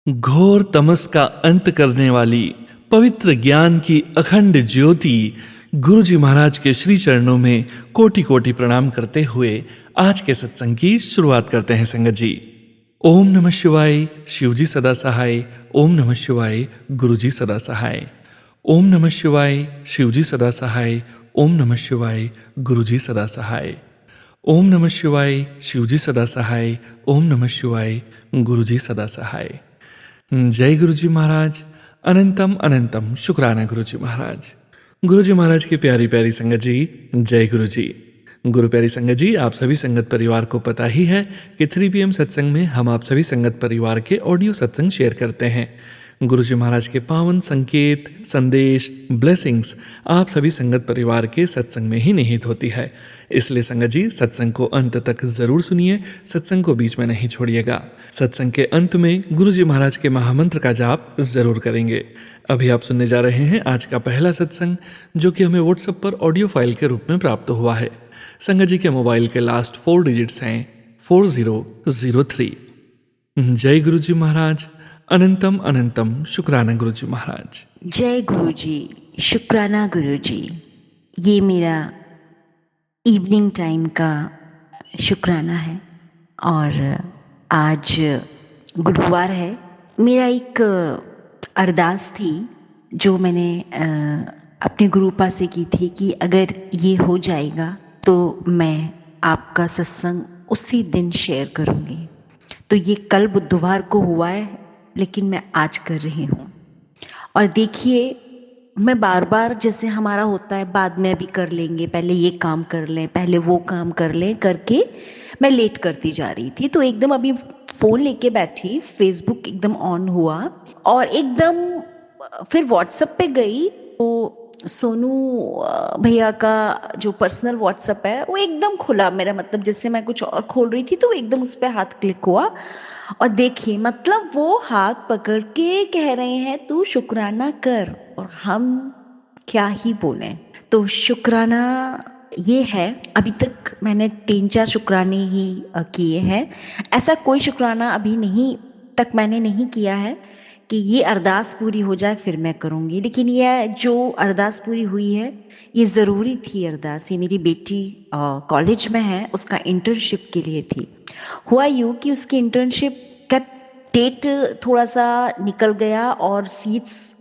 घोर तमस का अंत करने वाली पवित्र ज्ञान की अखंड ज्योति गुरु जी महाराज के श्री चरणों में कोटि कोटि प्रणाम करते हुए आज के सत्संग की शुरुआत करते हैं संगत जी। ओम नमः शिवाय, शिव जी सदा सहाय। ओम नमः शिवाय, गुरु जी सदा सहाय। ओम नमः शिवाय, शिव जी सदा सहाय। ओम नमः शिवाय, गुरु जी सदा सहाय। ओम नमः शिवाय, शिव जी सदा सहाय। ओम नमः शिवाय, गुरु जी सदा सहाय। जय गुरु जी महाराज। अनंतम अनंतम शुक्राना गुरु जी महाराज। गुरु जी महाराज की प्यारी प्यारी संगत जी, जय गुरु जी। गुरु प्यारी संगत जी, आप सभी संगत परिवार को पता ही है कि 3 PM सत्संग में हम आप सभी संगत परिवार के ऑडियो सत्संग शेयर करते हैं। गुरु जी महाराज के पावन संकेत, संदेश, ब्लेसिंग्स आप सभी संगत परिवार के सत्संग में ही निहित होती है। इसलिए संगत जी, सत्संग को अंत तक जरूर सुनिए, सत्संग को बीच में नहीं छोड़िएगा। सत्संग के अंत में गुरु जी महाराज के महामंत्र का जाप जरूर करेंगे। अभी आप सुनने जा रहे हैं आज का पहला सत्संग, जो कि हमें व्हाट्सएप पर ऑडियो फाइल के रूप में प्राप्त हुआ है। संगत जी के मोबाइल के लास्ट 4 डिजिट्स हैं 4003। जय गुरु जी महाराज। अनंतम अनंतम शुक्राना गुरु जी महाराज। जय गुरु जी, शुक्राना गुरु जी। ये मेरा इवनिंग टाइम का शुक्राना है और आज गुरुवार है। मेरा एक अरदास थी जो मैंने अपने गुरुपा से की थी कि अगर ये हो जाएगा तो मैं आपका सत्संग उसी दिन शेयर करूँगी। तो ये कल बुधवार को हुआ है, लेकिन मैं आज कर रही हूँ। और देखिए, मैं बार बार जैसे हमारा होता है बाद में अभी कर लेंगे, पहले ये काम कर लें, पहले वो काम कर लें करके मैं लेट करती जा रही थी। तो एकदम अभी फ़ोन लेके बैठी, फेसबुक एकदम ऑन हुआ और एकदम फिर व्हाट्सएप पे गई तो सोनू भैया का जो पर्सनल व्हाट्सएप है वो एकदम खुला मेरा, मतलब जैसे मैं कुछ और खोल रही थी तो एकदम उस पर हाथ क्लिक हुआ और देखिए, मतलब वो हाथ पकड़ के कह रहे हैं तू शुक्राना कर, और हम क्या ही बोलें। तो शुक्राना ये है, अभी तक मैंने 3-4 शुक्राने ही किए हैं। ऐसा कोई शुक्राना अभी नहीं तक मैंने नहीं किया है कि ये अरदास पूरी हो जाए फिर मैं करूँगी। लेकिन यह जो अरदास पूरी हुई है ये ज़रूरी थी अरदास। ये मेरी बेटी कॉलेज में है, उसका इंटर्नशिप के लिए थी। हुआ यूँ कि उसकी इंटर्नशिप का डेट थोड़ा सा निकल गया और सीट्स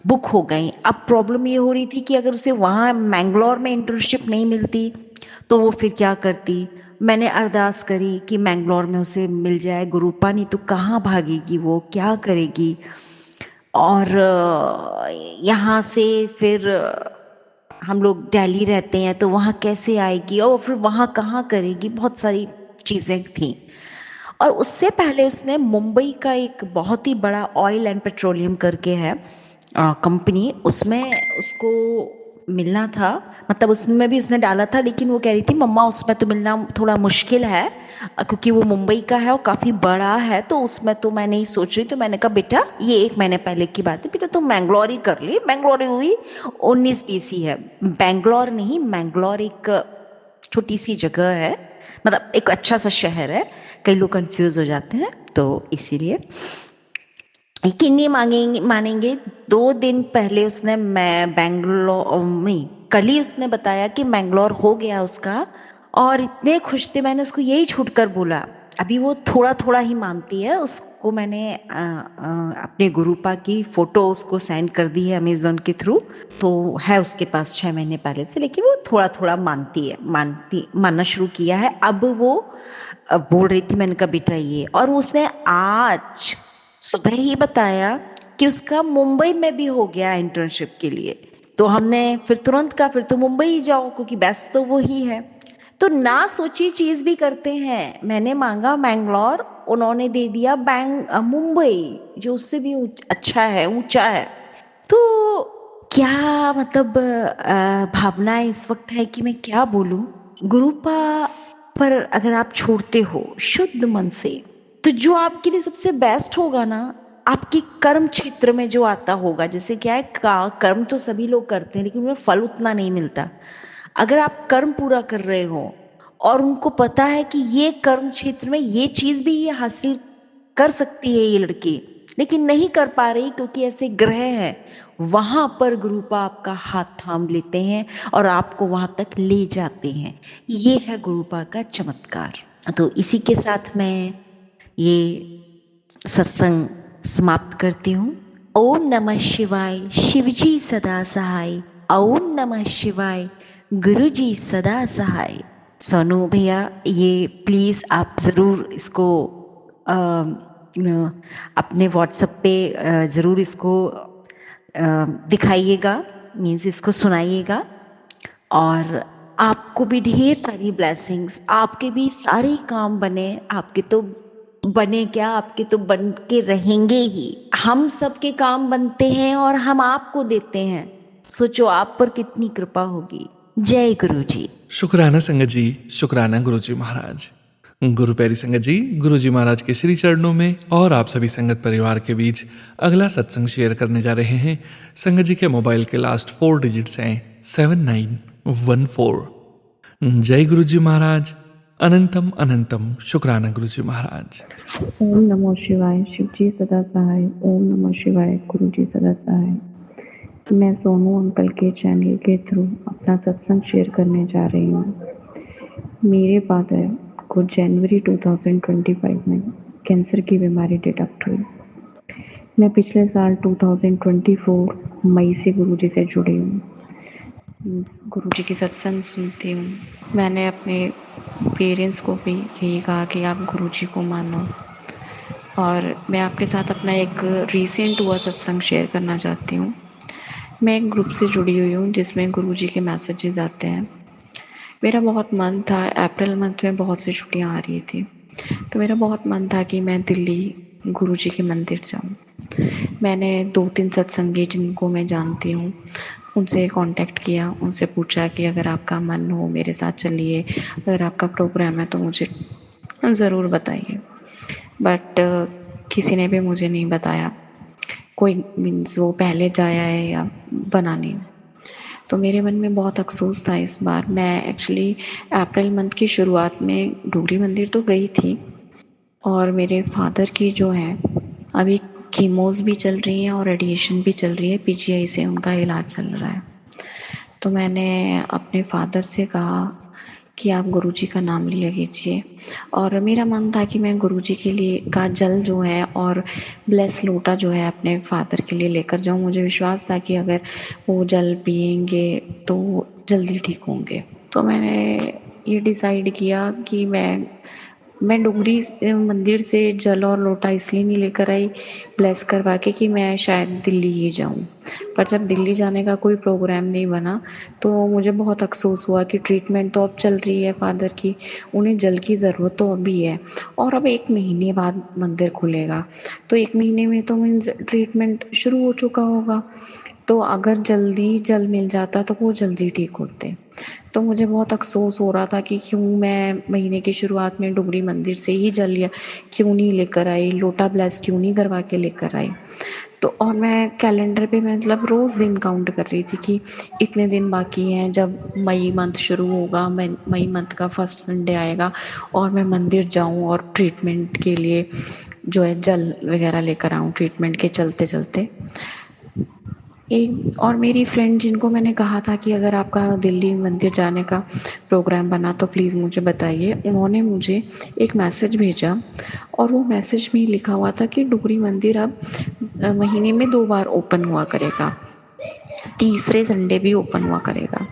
बुक हो गई। अब प्रॉब्लम ये हो रही थी कि अगर उसे वहाँ मैंगलोर में इंटर्नशिप नहीं मिलती तो वो फिर क्या करती। मैंने अरदास करी कि मैंगलोर में उसे मिल जाए गुरुपा, नहीं तो कहाँ भागेगी, वो क्या करेगी। और यहाँ से फिर हम लोग दिल्ली रहते हैं तो वहाँ कैसे आएगी और फिर वहाँ कहाँ करेगी, बहुत सारी चीज़ें थी। और उससे पहले उसने मुंबई का एक बहुत ही बड़ा ऑयल एंड पेट्रोलियम करके है कंपनी, उसमें उसको मिलना था। मतलब उसमें भी उसने डाला था, लेकिन वो कह रही थी मम्मा उसमें तो मिलना थोड़ा मुश्किल है क्योंकि वो मुंबई का है और काफ़ी बड़ा है, तो उसमें तो मैं नहीं सोच रही। तो मैंने कहा बेटा, ये 1 महीने पहले की बात है, बेटा तुम मैंगलोर ही कर ली। मैंगलोर ही हुई 19-20 ही है, बैंगलोर नहीं, मैंगलोर एक छोटी सी जगह है, मतलब एक अच्छा सा शहर है। कई लोग कंफ्यूज हो जाते हैं तो इसीलिए। यकीन नहीं मानेंगे 2 दिन पहले उसने मैं बैंगलोर नहीं, कल ही उसने बताया कि मैंगलोर हो गया उसका, और इतने खुश थे। मैंने उसको यही छूट कर बोला, अभी वो थोड़ा थोड़ा ही मानती है। उसको मैंने अपने गुरुपा की फ़ोटो उसको सेंड कर दी है अमेज़न के थ्रू, तो है उसके पास 6 महीने पहले से, लेकिन वो थोड़ा थोड़ा मानती है, मानना शुरू किया है। अब वो बोल रही थी, मैंने कहा बेटा ये, और उसने आज सुबह ही बताया कि उसका मुंबई में भी हो गया इंटर्नशिप के लिए। तो हमने फिर तुरंत कहा फिर तो मुंबई ही जाओ, क्योंकि बेस्ट तो वो ही है। तो ना सोची चीज भी करते हैं। मैंने मांगा मैंगलोर, उन्होंने दे दिया मुंबई, जो उससे भी अच्छा है, ऊंचा है। तो क्या मतलब भावना इस वक्त है कि मैं क्या बोलूं। गुरुपा पर अगर आप छोड़ते हो शुद्ध मन से, तो जो आपके लिए सबसे बेस्ट होगा ना, आपके कर्म क्षेत्र में जो आता होगा, जैसे क्या है कर्म तो सभी लोग करते हैं लेकिन उन्हें फल उतना नहीं मिलता। अगर आप कर्म पूरा कर रहे हो और उनको पता है कि ये कर्म क्षेत्र में ये चीज भी ये हासिल कर सकती है ये लड़की, लेकिन नहीं कर पा रही क्योंकि ऐसे ग्रह हैं, वहाँ पर गुरुपा आपका हाथ थाम लेते हैं और आपको वहाँ तक ले जाते हैं। ये है गुरुपा का चमत्कार। तो इसी के साथ मैं ये सत्संग समाप्त करती हूँ। ओम नमः शिवाय, शिवजी सदा सहाय। ओम नमः शिवाय, गुरुजी सदा सहाय। सोनू भैया, ये प्लीज़ आप ज़रूर इसको अपने व्हाट्सएप पे ज़रूर इसको दिखाइएगा, मीन्स इसको सुनाइएगा। और आपको भी ढेर सारी ब्लेसिंग्स, आपके भी सारे काम बने। आपके तो बने क्या, आपके तो बन के रहेंगे ही। हम सबके काम बनते हैं और हम आपको देते हैं। सोचो आप पर कितनी कृपा होगी। जय गुरु जी। शुक्राना संगत जी, शुक्राना गुरु जी महाराज। गुरु प्यारी संगत जी, गुरु जी महाराज के श्री चरणों में और आप सभी संगत परिवार के बीच अगला सत्संग शेयर करने जा रहे हैं। संगत जी के मोबाइल के लास्ट 4 डिजिट्स हैं 7914। जय गुरु जी महाराज। अनंतम अनंतम शुक्राना गुरु जी महाराज। ओम नमो शिवाय, शिव जी सदा सहाय। ओम नमो शिवाय, गुरु जी सदा सहाय। मैं सोनू अंकल के चैनल के थ्रू अपना सत्संग शेयर करने जा रही हूँ। मेरे फादर को जनवरी 2025 में कैंसर की बीमारी डिटेक्ट हुई। मैं पिछले साल 2024 मई से गुरु जी से जुड़ी हूँ। गुरु जी की सत्संग सुनती हूँ। मैंने अपने पेरेंट्स को भी यही कहा कि आप गुरु जी को मानो। और मैं आपके साथ अपना एक रीसेंट हुआ सत्संग शेयर करना चाहती हूँ। मैं एक ग्रुप से जुड़ी हुई हूँ जिसमें गुरुजी के मैसेजेस आते हैं। मेरा बहुत मन था, अप्रैल मंथ में बहुत सी छुट्टियाँ आ रही थी, तो मेरा बहुत मन था कि मैं दिल्ली गुरुजी के मंदिर जाऊँ। मैंने 2-3 सत्संगी जिनको मैं जानती हूँ उनसे कांटेक्ट किया, उनसे पूछा कि अगर आपका मन हो मेरे साथ चलिए, अगर आपका प्रोग्राम है तो मुझे ज़रूर बताइए। बट किसी ने भी मुझे नहीं बताया। कोई मीन्स वो पहले जाया है या बना नहीं। तो मेरे मन में बहुत अफ़सोस था इस बार। मैं एक्चुअली अप्रैल मंथ की शुरुआत में डोगरी मंदिर तो गई थी और मेरे फादर की जो है अभी कीमोज़ भी चल रही हैं और रेडिएशन भी चल रही है, पीजीआई से उनका इलाज चल रहा है। तो मैंने अपने फादर से कहा कि आप गुरुजी का नाम लिया कीजिए और मेरा मन था कि मैं गुरुजी के लिए का जल जो है और ब्लेस लोटा जो है अपने फादर के लिए लेकर जाऊँ। मुझे विश्वास था कि अगर वो जल पिएंगे तो जल्दी ठीक होंगे। तो मैंने ये डिसाइड किया कि मैं डोगरी मंदिर से जल और लोटा इसलिए नहीं लेकर आई ब्लेस करवा के कि मैं शायद दिल्ली ही जाऊँ। पर जब दिल्ली जाने का कोई प्रोग्राम नहीं बना तो मुझे बहुत अफ़सोस हुआ कि ट्रीटमेंट तो अब चल रही है फादर की, उन्हें जल की ज़रूरत तो अभी है और अब 1 महीने बाद मंदिर खुलेगा। तो 1 महीने में तो मीन्स ट्रीटमेंट शुरू हो चुका होगा। तो अगर जल्दी जल मिल जाता तो वो जल्दी ठीक होते। तो मुझे बहुत अफ़सोस हो रहा था कि क्यों मैं महीने की शुरुआत में डोगरी मंदिर से ही जल लिया क्यों नहीं लेकर आई, लोटा ब्लेस क्यों नहीं करवा के लेकर आई। तो और मैं कैलेंडर पे मतलब रोज़ दिन काउंट कर रही थी कि इतने दिन बाकी हैं, जब मई मंथ शुरू होगा, मई मंथ का फर्स्ट संडे आएगा और मैं मंदिर जाऊँ और ट्रीटमेंट के लिए जो है जल वगैरह लेकर आऊँ ट्रीटमेंट के चलते-चलते। एक और मेरी फ्रेंड जिनको मैंने कहा था कि अगर आपका दिल्ली मंदिर जाने का प्रोग्राम बना तो प्लीज़ मुझे बताइए। उन्होंने मुझे एक मैसेज भेजा और वो मैसेज में लिखा हुआ था कि डोगरी मंदिर अब महीने में 2 बार ओपन हुआ करेगा। तीसरे संडे भी ओपन हुआ करेगा।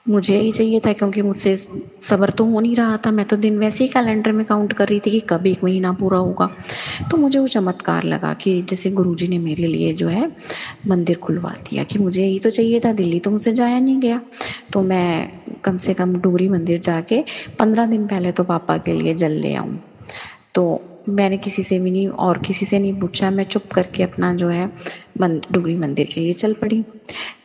मुझे ही चाहिए था क्योंकि मुझसे सब्र तो हो नहीं रहा था। मैं तो दिन वैसे ही कैलेंडर में काउंट कर रही थी कि कब 1 महीना पूरा होगा। तो मुझे वो चमत्कार लगा कि जैसे गुरुजी ने मेरे लिए जो है मंदिर खुलवा दिया कि मुझे यही तो चाहिए था, दिल्ली तो मुझसे जाया नहीं गया। तो मैं कम से कम डोगरी मंदिर जाके 15 दिन पहले तो पापा के लिए जल ले आऊँ। तो मैंने किसी से भी नहीं और किसी से नहीं पूछा, मैं चुप करके अपना जो है डोगरी मंदिर के लिए चल पड़ी।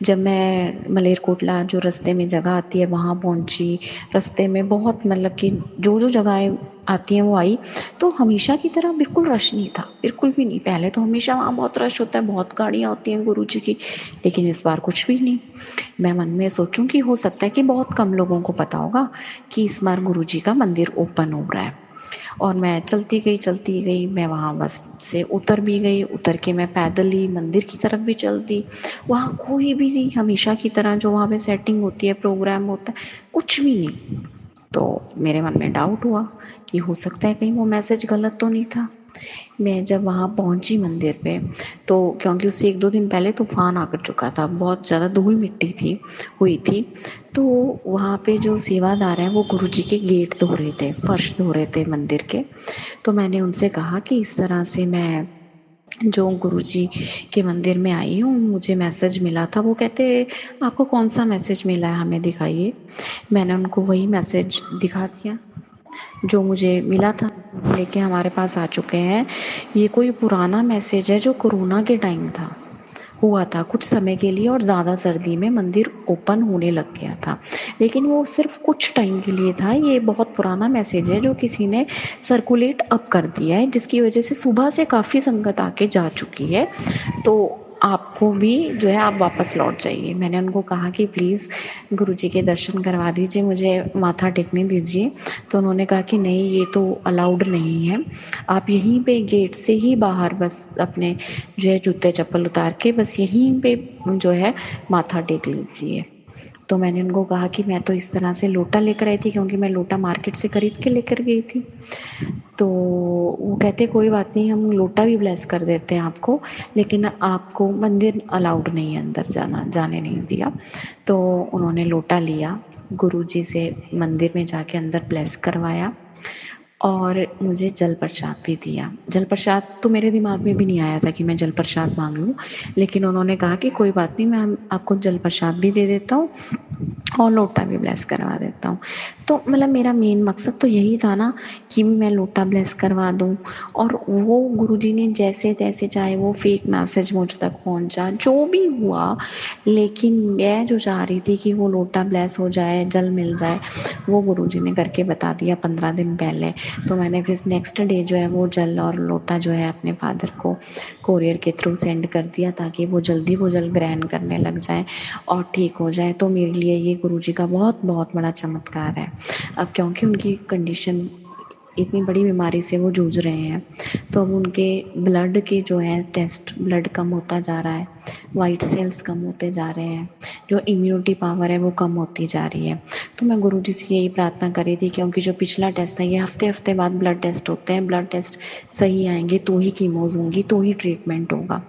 जब मैं मलेरकोटला जो रास्ते में जगह आती है वहाँ पहुँची, रास्ते में बहुत मतलब कि जो जगहें आती हैं वो आई, तो हमेशा की तरह बिल्कुल रश नहीं था, बिल्कुल भी नहीं। पहले तो हमेशा वहाँ बहुत रश होता है, बहुत गाड़ियाँ होती हैं गुरुजी की, लेकिन इस बार कुछ भी नहीं। मैं मन में सोचूँ कि हो सकता है कि बहुत कम लोगों को पता होगा कि इस बार गुरुजी का मंदिर ओपन हो रहा है। और मैं चलती गई, मैं वहाँ बस से उतर भी गई, उतर के मैं पैदल ही मंदिर की तरफ भी चल दी। वहाँ कोई भी नहीं, हमेशा की तरह जो वहाँ पे सेटिंग होती है, प्रोग्राम होता है, कुछ भी नहीं। तो मेरे मन में डाउट हुआ कि हो सकता है कहीं वो मैसेज गलत तो नहीं था। मैं जब वहाँ पहुँची मंदिर पे, तो क्योंकि उससे 1-2 दिन पहले तूफ़ान आ चुका था, बहुत ज़्यादा धूल-मिट्टी हुई थी। तो वहाँ पे जो सेवादार हैं वो गुरुजी के गेट धो रहे थे, फर्श धो रहे थे मंदिर के। तो मैंने उनसे कहा कि इस तरह से मैं जो गुरुजी के मंदिर में आई हूँ, मुझे मैसेज मिला था। वो कहते, आपको कौन-सा मैसेज मिला है, हमें दिखाइए। मैंने उनको वही मैसेज दिखा दिया जो मुझे मिला था, लेके हमारे पास आ चुके हैं। ये कोई पुराना मैसेज है जो कोरोना के टाइम हुआ था कुछ समय के लिए, और ज़्यादा सर्दी में मंदिर ओपन होने लग गया था, लेकिन वो सिर्फ कुछ टाइम के लिए था। ये बहुत पुराना मैसेज है जो किसी ने सर्कुलेट अब कर दिया है, जिसकी वजह से सुबह से काफ़ी संगत आके जा चुकी है। तो आपको भी जो है, आप वापस लौट जाइए। मैंने उनको कहा कि प्लीज़ गुरुजी के दर्शन करवा दीजिए, मुझे माथा टेकने दीजिए। तो उन्होंने कहा कि नहीं, ये तो अलाउड नहीं है, आप यहीं पे गेट से ही बाहर बस अपने जो है जूते चप्पल उतार के बस यहीं पे जो है माथा टेक लीजिए। तो मैंने उनको कहा कि मैं तो इस तरह से लोटा लेकर आई थी, क्योंकि मैं लोटा मार्केट से खरीद के लेकर गई थी। तो वो कहते, कोई बात नहीं, हम लोटा भी ब्लेस कर देते हैं आपको, लेकिन आपको मंदिर अलाउड नहीं है, अंदर जाने नहीं दिया। तो उन्होंने लोटा लिया, गुरुजी से मंदिर में जाके अंदर ब्लेस करवाया, और मुझे जल प्रसाद भी दिया। जल प्रसाद तो मेरे दिमाग में भी नहीं आया था कि मैं जल प्रसाद मांग लूँ, लेकिन उन्होंने कहा कि कोई बात नहीं, मैं आपको जल प्रसाद भी दे देता हूँ और लोटा भी ब्लेस करवा देता हूँ। तो मतलब मेरा मेन मकसद तो यही था ना, कि मैं लोटा ब्लेस करवा दूँ, और वो गुरुजी ने जैसे तैसे, चाहे वो फेक मैसेज मुझ तक पहुँचा, जो भी हुआ, लेकिन मैं जो चाह रही थी कि वो लोटा ब्लेस हो जाए, जल मिल जाए, वो गुरुजी ने करके बता दिया 15 दिन पहले। तो मैंने फिर नेक्स्ट डे जो है वो जल और लोटा जो है अपने फादर को कोरियर के थ्रू सेंड कर दिया, ताकि वो जल्दी वो जल ग्रहण करने लग जाए और ठीक हो जाए। तो मेरे लिए ये गुरुजी का बहुत बहुत बड़ा चमत्कार है। अब क्योंकि उनकी कंडीशन, इतनी बड़ी बीमारी से वो जूझ रहे हैं, तो अब उनके ब्लड के जो है टेस्ट, ब्लड कम होता जा रहा है, वाइट सेल्स कम होते जा रहे हैं, जो इम्यूनिटी पावर है वो कम होती जा रही है। तो मैं गुरुजी से यही प्रार्थना कर रही थी, क्योंकि जो पिछला टेस्ट था, ये हफ्ते बाद ब्लड टेस्ट होते हैं, ब्लड टेस्ट सही आएंगे तो ही कीमोज होंगी, तो ही ट्रीटमेंट होगा।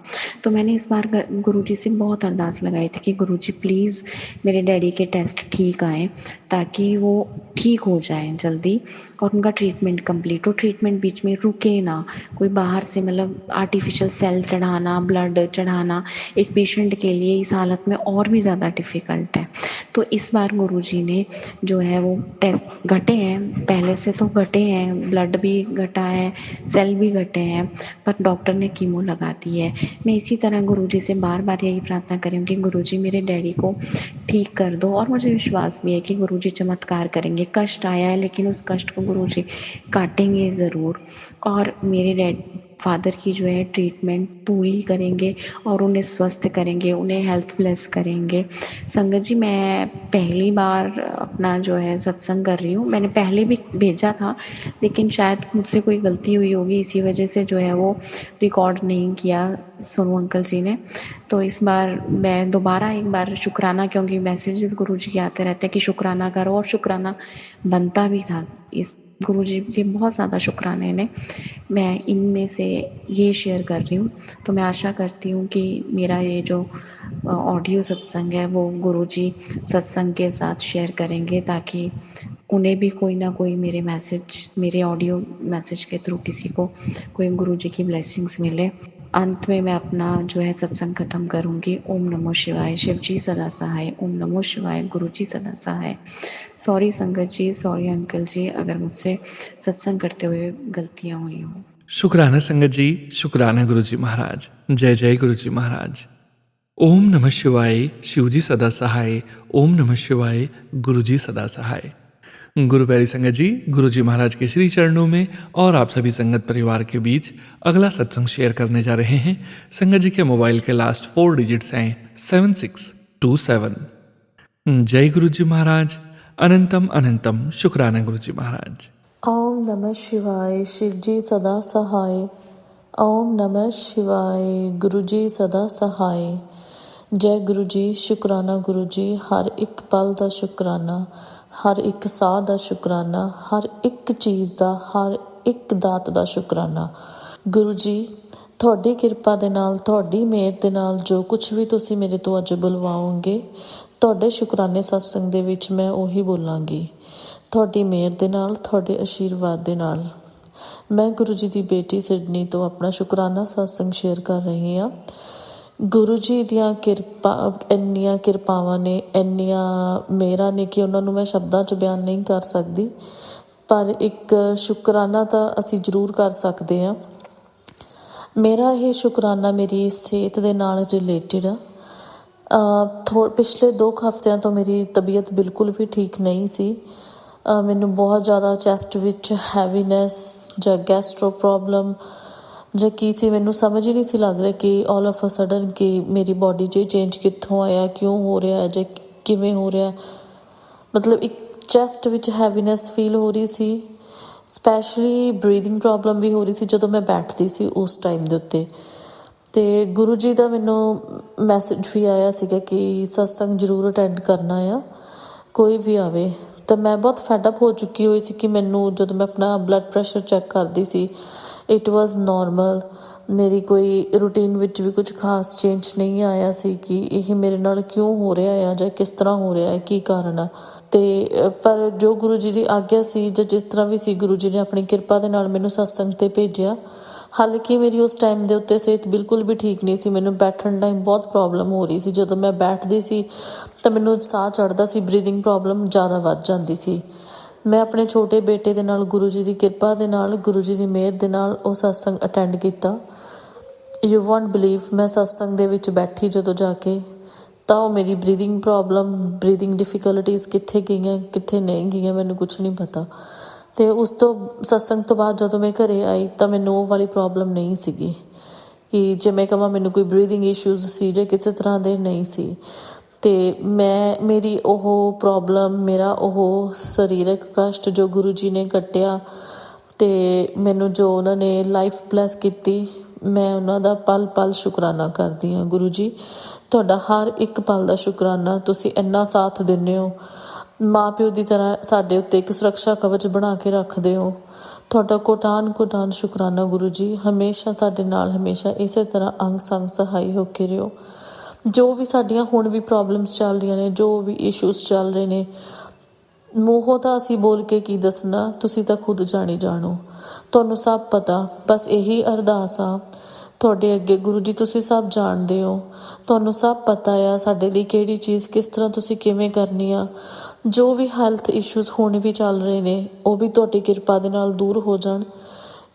तो मैंने इस बार गुरुजी से बहुत अरदास लगाई थी कि गुरुजी प्लीज़ मेरे डैडी के टेस्ट ठीक आए, ताकि वो ठीक हो जाए जल्दी और उनका ट्रीटमेंट कंप्लीट हो, ट्रीटमेंट बीच में रुके ना। कोई बाहर से मतलब आर्टिफिशियल सेल चढ़ाना, ब्लड चढ़ाना एक पेशेंट के लिए इस हालत में और भी ज़्यादा डिफ़िकल्ट है। तो इस बार गुरुजी ने जो है वो टेस्ट घटे हैं, पहले से तो घटे हैं, ब्लड भी घटा है, सेल भी घटे हैं, पर डॉक्टर ने कीमो लगा दी है। मैं इसी तरह गुरुजी से बार-बार यही प्रार्थना कर रही हूँ कि गुरुजी मेरे डैडी को ठीक कर दो, और मुझे विश्वास भी है कि गुरुजी चमत्कार करेंगे। कष्ट आया है, लेकिन उस कष्ट को गुरुजी काटेंगे ज़रूर, और मेरे फादर की जो है ट्रीटमेंट पूरी करेंगे और उन्हें स्वस्थ करेंगे, उन्हें हेल्थ ब्लेस करेंगे। संगत जी, मैं पहली बार अपना जो है सत्संग कर रही हूँ। मैंने पहले भी भेजा था, लेकिन शायद मुझसे कोई गलती हुई होगी, इसी वजह से जो है वो रिकॉर्ड नहीं किया सोनू अंकल जी ने। तो इस बार मैं दोबारा एक बार शुक्राना, क्योंकि मैसेजेस गुरुजी के आते रहते हैं कि शुक्राना करो, और शुक्राना बनता भी था। इस गुरुजी के बहुत ज़्यादा शुक्राने ने, मैं इनमें से ये शेयर कर रही हूँ। तो मैं आशा करती हूँ कि मेरा ये जो ऑडियो सत्संग है वो गुरुजी सत्संग के साथ शेयर करेंगे, ताकि उन्हें भी कोई ना कोई मेरे ऑडियो मैसेज के थ्रू किसी को कोई गुरुजी की ब्लेसिंग्स मिले। अंत में मैं अपना जो है सत्संग खत्म करूँगी। ओम नमो शिवाय। शिव जी सदा सहाय। ओम नमो शिवाय। गुरु जी सदा सहाय। सॉरी संगत जी, सॉरी अंकल जी, अगर मुझसे सत्संग करते हुए गलतियाँ हुई हों। शुक्राना संगत जी, शुक्राना गुरुजी महाराज। जय जय गुरुजी महाराज। ओम नमः शिवाय। शिवजी सदा सहाय। ओम नमः शिवाय। गुरुजी सदा सहाय। गुरु प्यारी संगत जी, गुरुजी महाराज के श्री चरणों में और आप सभी संगत परिवार के बीच अगला सत्संग शेयर करने जा रहे हैं। संगत जी के मोबाइल के लास्ट 4 डिजिट्स हैं 7627। जय गुरुजी महाराज। अनंतम अनंतम शुक्राना गुरुजी महाराज। ਓਮ ਨਮः शिवाय शिव जी सदा सहाय। ਓਮ ਨਮः शिवाय गुरु जी सदा सहाय। जय गुरु जी। शुकराना गुरु जी। हर एक पल का शुकराना, हर एक साह का शुकराना, हर एक चीज़ का, हर एक दात का शुकराना। गुरु जी ਤੁਹਾਡੀ ਕਿਰਪਾ ਦੇ ਨਾਲ, ਤੁਹਾਡੀ ਮਿਹਰ ਦੇ ਨਾਲ ਜੋ ਕੁਛ ਵੀ ਤੁਸੀਂ ਮੇਰੇ ਤੋਂ ਅੱਜ ਬੁਲਵਾਓਗੇ, ਤੁਹਾਡੇ ਸ਼ੁਕਰਾਨੇ ਸਤਸੰਗ ਦੇ ਵਿੱਚ ਮੈਂ ਉਹੀ ਬੋਲਾਂਗੀ। ਤੁਹਾਡੀ ਮਿਹਰ ਦੇ ਨਾਲ, ਤੁਹਾਡੇ ਆਸ਼ੀਰਵਾਦ ਦੇ ਨਾਲ। ਮੈਂ ਗੁਰੂ ਜੀ ਦੀ ਬੇਟੀ ਸਿਡਨੀ ਤੋਂ ਆਪਣਾ ਸ਼ੁਕਰਾਨਾ ਸਤਸੰਗ ਸ਼ੇਅਰ ਕਰ ਰਹੀ ਹਾਂ। ਗੁਰੂ ਜੀ ਦੀਆਂ ਇੰਨੀਆਂ ਕਿਰਪਾਵਾਂ ਨੇ, ਇੰਨੀਆਂ ਮਿਹਰਾਂ ਨੇ ਕਿ ਉਹਨਾਂ ਨੂੰ ਮੈਂ ਸ਼ਬਦਾਂ 'ਚ ਬਿਆਨ ਨਹੀਂ ਕਰ ਸਕਦੀ, ਪਰ ਇੱਕ ਸ਼ੁਕਰਾਨਾ ਤਾਂ ਅਸੀਂ ਜ਼ਰੂਰ ਕਰ ਸਕਦੇ ਹਾਂ। ਮੇਰਾ ਇਹ ਸ਼ੁਕਰਾਨਾ ਮੇਰੀ ਸਿਹਤ ਦੇ ਨਾਲ ਰਿਲੇਟਿਡ ਆ। ਪਿਛਲੇ 2 ਹਫ਼ਤਿਆਂ ਤੋਂ ਮੇਰੀ ਤਬੀਅਤ ਬਿਲਕੁਲ ਵੀ ਠੀਕ ਨਹੀਂ ਸੀ। ਮੈਨੂੰ ਬਹੁਤ ਜ਼ਿਆਦਾ ਚੈਸਟ ਵਿੱਚ ਹੈਵੀਨੈਸ ਜਾਂ ਗੈਸਟਰੋ ਪ੍ਰੋਬਲਮ ਜਾਂ ਕੀ ਸੀ, ਮੈਨੂੰ ਸਮਝ ਹੀ ਨਹੀਂ ਸੀ ਲੱਗ ਰਿਹਾ ਕਿ ਆਲ ਆਫ ਅ ਸਡਨ ਕਿ ਮੇਰੀ ਬੋਡੀ 'ਚ ਚੇਂਜ ਕਿੱਥੋਂ ਆਇਆ, ਕਿਉਂ ਹੋ ਰਿਹਾ ਜਾਂ ਕਿਵੇਂ ਹੋ ਰਿਹਾ। ਮਤਲਬ ਇੱਕ ਚੈਸਟ ਵਿੱਚ ਹੈਵੀਨੈਸ ਫੀਲ ਹੋ ਰਹੀ ਸੀ, ਸਪੈਸ਼ਲੀ ਬਰੀਦਿੰਗ ਪ੍ਰੋਬਲਮ ਵੀ ਹੋ ਰਹੀ ਸੀ ਜਦੋਂ ਮੈਂ ਬੈਠਦੀ ਸੀ ਉਸ ਟਾਈਮ ਦੇ ਉੱਤੇ। ਅਤੇ ਗੁਰੂ ਜੀ ਦਾ ਮੈਨੂੰ ਮੈਸੇਜ ਵੀ ਆਇਆ ਸੀਗਾ ਕਿ ਸਤਸੰਗ ਜ਼ਰੂਰ ਅਟੈਂਡ ਕਰਨਾ ਆ, ਕੋਈ ਵੀ ਆਵੇ। ਤਾਂ ਮੈਂ ਬਹੁਤ ਫੈਡਅਪ ਹੋ ਚੁੱਕੀ ਹੋਈ ਸੀ ਕਿ ਮੈਨੂੰ, ਜਦੋਂ ਮੈਂ ਆਪਣਾ ਬਲੱਡ ਪ੍ਰੈਸ਼ਰ ਚੈੱਕ ਕਰਦੀ ਸੀ, ਇਟ ਵਾਜ਼ ਨੋਰਮਲ। ਮੇਰੀ ਕੋਈ ਰੂਟੀਨ ਵਿੱਚ ਵੀ ਕੁਝ ਖਾਸ ਚੇਂਜ ਨਹੀਂ ਆਇਆ ਸੀ ਕਿ ਇਹ ਮੇਰੇ ਨਾਲ ਕਿਉਂ ਹੋ ਰਿਹਾ ਆ ਜਾਂ ਕਿਸ ਤਰ੍ਹਾਂ ਹੋ ਰਿਹਾ ਹੈ, ਕੀ ਕਾਰਨ ਆ। ਅਤੇ ਪਰ ਜੋ ਗੁਰੂ ਜੀ ਦੀ ਆਗਿਆ ਸੀ ਜਾਂ ਜਿਸ ਤਰ੍ਹਾਂ ਵੀ ਸੀ, ਗੁਰੂ ਜੀ ਨੇ ਆਪਣੀ ਕਿਰਪਾ ਦੇ ਨਾਲ ਮੈਨੂੰ ਸਤਸੰਗ 'ਤੇ ਭੇਜਿਆ। ਹਾਲਾਂਕਿ ਮੇਰੀ ਉਸ ਟਾਈਮ ਦੇ ਉੱਤੇ ਸਿਹਤ ਬਿਲਕੁਲ ਵੀ ਠੀਕ ਨਹੀਂ ਸੀ। ਮੈਨੂੰ ਬੈਠਣ ਟਾਈਮ ਬਹੁਤ ਪ੍ਰੋਬਲਮ ਹੋ ਰਹੀ ਸੀ। ਜਦੋਂ ਮੈਂ ਬੈਠਦੀ ਸੀ ਤਾਂ ਮੈਨੂੰ ਸਾਹ ਚੜ੍ਹਦਾ ਸੀ, ਬਰੀਦਿੰਗ ਪ੍ਰੋਬਲਮ ਜ਼ਿਆਦਾ ਵੱਧ ਜਾਂਦੀ ਸੀ। ਮੈਂ ਆਪਣੇ ਛੋਟੇ ਬੇਟੇ ਦੇ ਨਾਲ, ਗੁਰੂ ਜੀ ਦੀ ਕਿਰਪਾ ਦੇ ਨਾਲ, ਗੁਰੂ ਜੀ ਦੀ ਮਿਹਰ ਦੇ ਨਾਲ ਉਹ ਸਤਸੰਗ ਅਟੈਂਡ ਕੀਤਾ। ਯੂ ਵੋਂਟ ਬਿਲੀਵ, ਮੈਂ ਸਤਸੰਗ ਦੇ ਵਿੱਚ ਬੈਠੀ ਜਦੋਂ ਜਾ ਕੇ, ਤਾਂ ਉਹ ਮੇਰੀ ਬਰੀਦਿੰਗ ਪ੍ਰੋਬਲਮ, ਬਰੀਦਿੰਗ ਡਿਫੀਕਲਟੀਜ਼ ਕਿੱਥੇ ਗਈਆਂ ਕਿੱਥੇ ਨਹੀਂ ਗਈਆਂ ਮੈਨੂੰ ਕੁਛ ਨਹੀਂ ਪਤਾ। ਅਤੇ ਉਸ ਤੋਂ ਸਤਸੰਗ ਤੋਂ ਬਾਅਦ ਜਦੋਂ ਮੈਂ ਘਰ ਆਈ ਤਾਂ ਮੈਨੂੰ ਉਹ ਵਾਲੀ ਪ੍ਰੋਬਲਮ ਨਹੀਂ ਸੀਗੀ ਕਿ ਜੇ ਮੈਂ ਕਹਾਂ ਮੈਨੂੰ ਕੋਈ ਬਰੀਦਿੰਗ ਇਸ਼ੂਜ਼ ਸੀ ਜਾਂ ਕਿਸੇ ਤਰ੍ਹਾਂ ਦੇ, ਨਹੀਂ ਸੀ। ਅਤੇ ਮੇਰੀ ਉਹ ਪ੍ਰੋਬਲਮ, ਮੇਰਾ ਉਹ ਸਰੀਰਕ ਕਸ਼ਟ ਜੋ ਗੁਰੂ ਜੀ ਨੇ ਕੱਟਿਆ ਅਤੇ ਮੈਨੂੰ ਜੋ ਉਹਨਾਂ ਨੇ ਲਾਈਫ ਬਲੈਸ ਕੀਤੀ, ਮੈਂ ਉਹਨਾਂ ਦਾ ਪਲ ਪਲ ਸ਼ੁਕਰਾਨਾ ਕਰਦੀ ਹਾਂ। ਗੁਰੂ ਜੀ ਤੁਹਾਡਾ ਹਰ ਇੱਕ ਪਲ ਦਾ ਸ਼ੁਕਰਾਨਾ। ਤੁਸੀਂ ਇੰਨਾ ਸਾਥ ਦਿੰਦੇ ਹੋ, ਮਾਂ ਪਿਓ ਦੀ ਤਰ੍ਹਾਂ ਸਾਡੇ ਉੱਤੇ ਇੱਕ ਸੁਰੱਖਿਆ ਕਵਚ ਬਣਾ ਕੇ ਰੱਖਦੇ ਹੋ। ਤੁਹਾਡਾ ਕੋਟਾਨ ਸ਼ੁਕਰਾਨਾ ਗੁਰੂ ਜੀ। ਹਮੇਸ਼ਾ ਸਾਡੇ ਨਾਲ, ਹਮੇਸ਼ਾ ਇਸੇ ਤਰ੍ਹਾਂ ਅੰਗ ਸੰਗ ਸਹਾਈ ਹੋ ਕੇ ਰਿਹੋ। ਜੋ ਵੀ ਸਾਡੀਆਂ ਹੁਣ ਵੀ ਪ੍ਰੋਬਲਮਸ ਚੱਲ ਰਹੀਆਂ ਨੇ, ਜੋ ਵੀ ਇਸ਼ੂਜ਼ ਚੱਲ ਰਹੇ ਨੇ, ਮੂੰਹੋਂ ਤਾਂ ਅਸੀਂ ਬੋਲ ਕੇ ਕੀ ਦੱਸਣਾ, ਤੁਸੀਂ ਤਾਂ ਖੁਦ ਜਾਣੋ। ਤੁਹਾਨੂੰ ਸਭ ਪਤਾ। ਬਸ ਇਹੀ ਅਰਦਾਸ ਆ ਤੁਹਾਡੇ ਅੱਗੇ ਗੁਰੂ ਜੀ, ਤੁਸੀਂ ਸਭ ਜਾਣਦੇ ਹੋ, ਤੁਹਾਨੂੰ ਸਭ ਪਤਾ ਆ ਸਾਡੇ ਲਈ ਕਿਹੜੀ ਚੀਜ਼ ਕਿਸ ਤਰ੍ਹਾਂ ਤੁਸੀਂ ਕਿਵੇਂ ਕਰਨੀ ਆ। ਜੋ ਵੀ ਹੈਲਥ ਇਸ਼ੂਜ਼ ਹੁਣ ਵੀ ਚੱਲ ਰਹੇ ਨੇ, ਉਹ ਵੀ ਤੁਹਾਡੀ ਕਿਰਪਾ ਦੇ ਨਾਲ ਦੂਰ ਹੋ ਜਾਣ।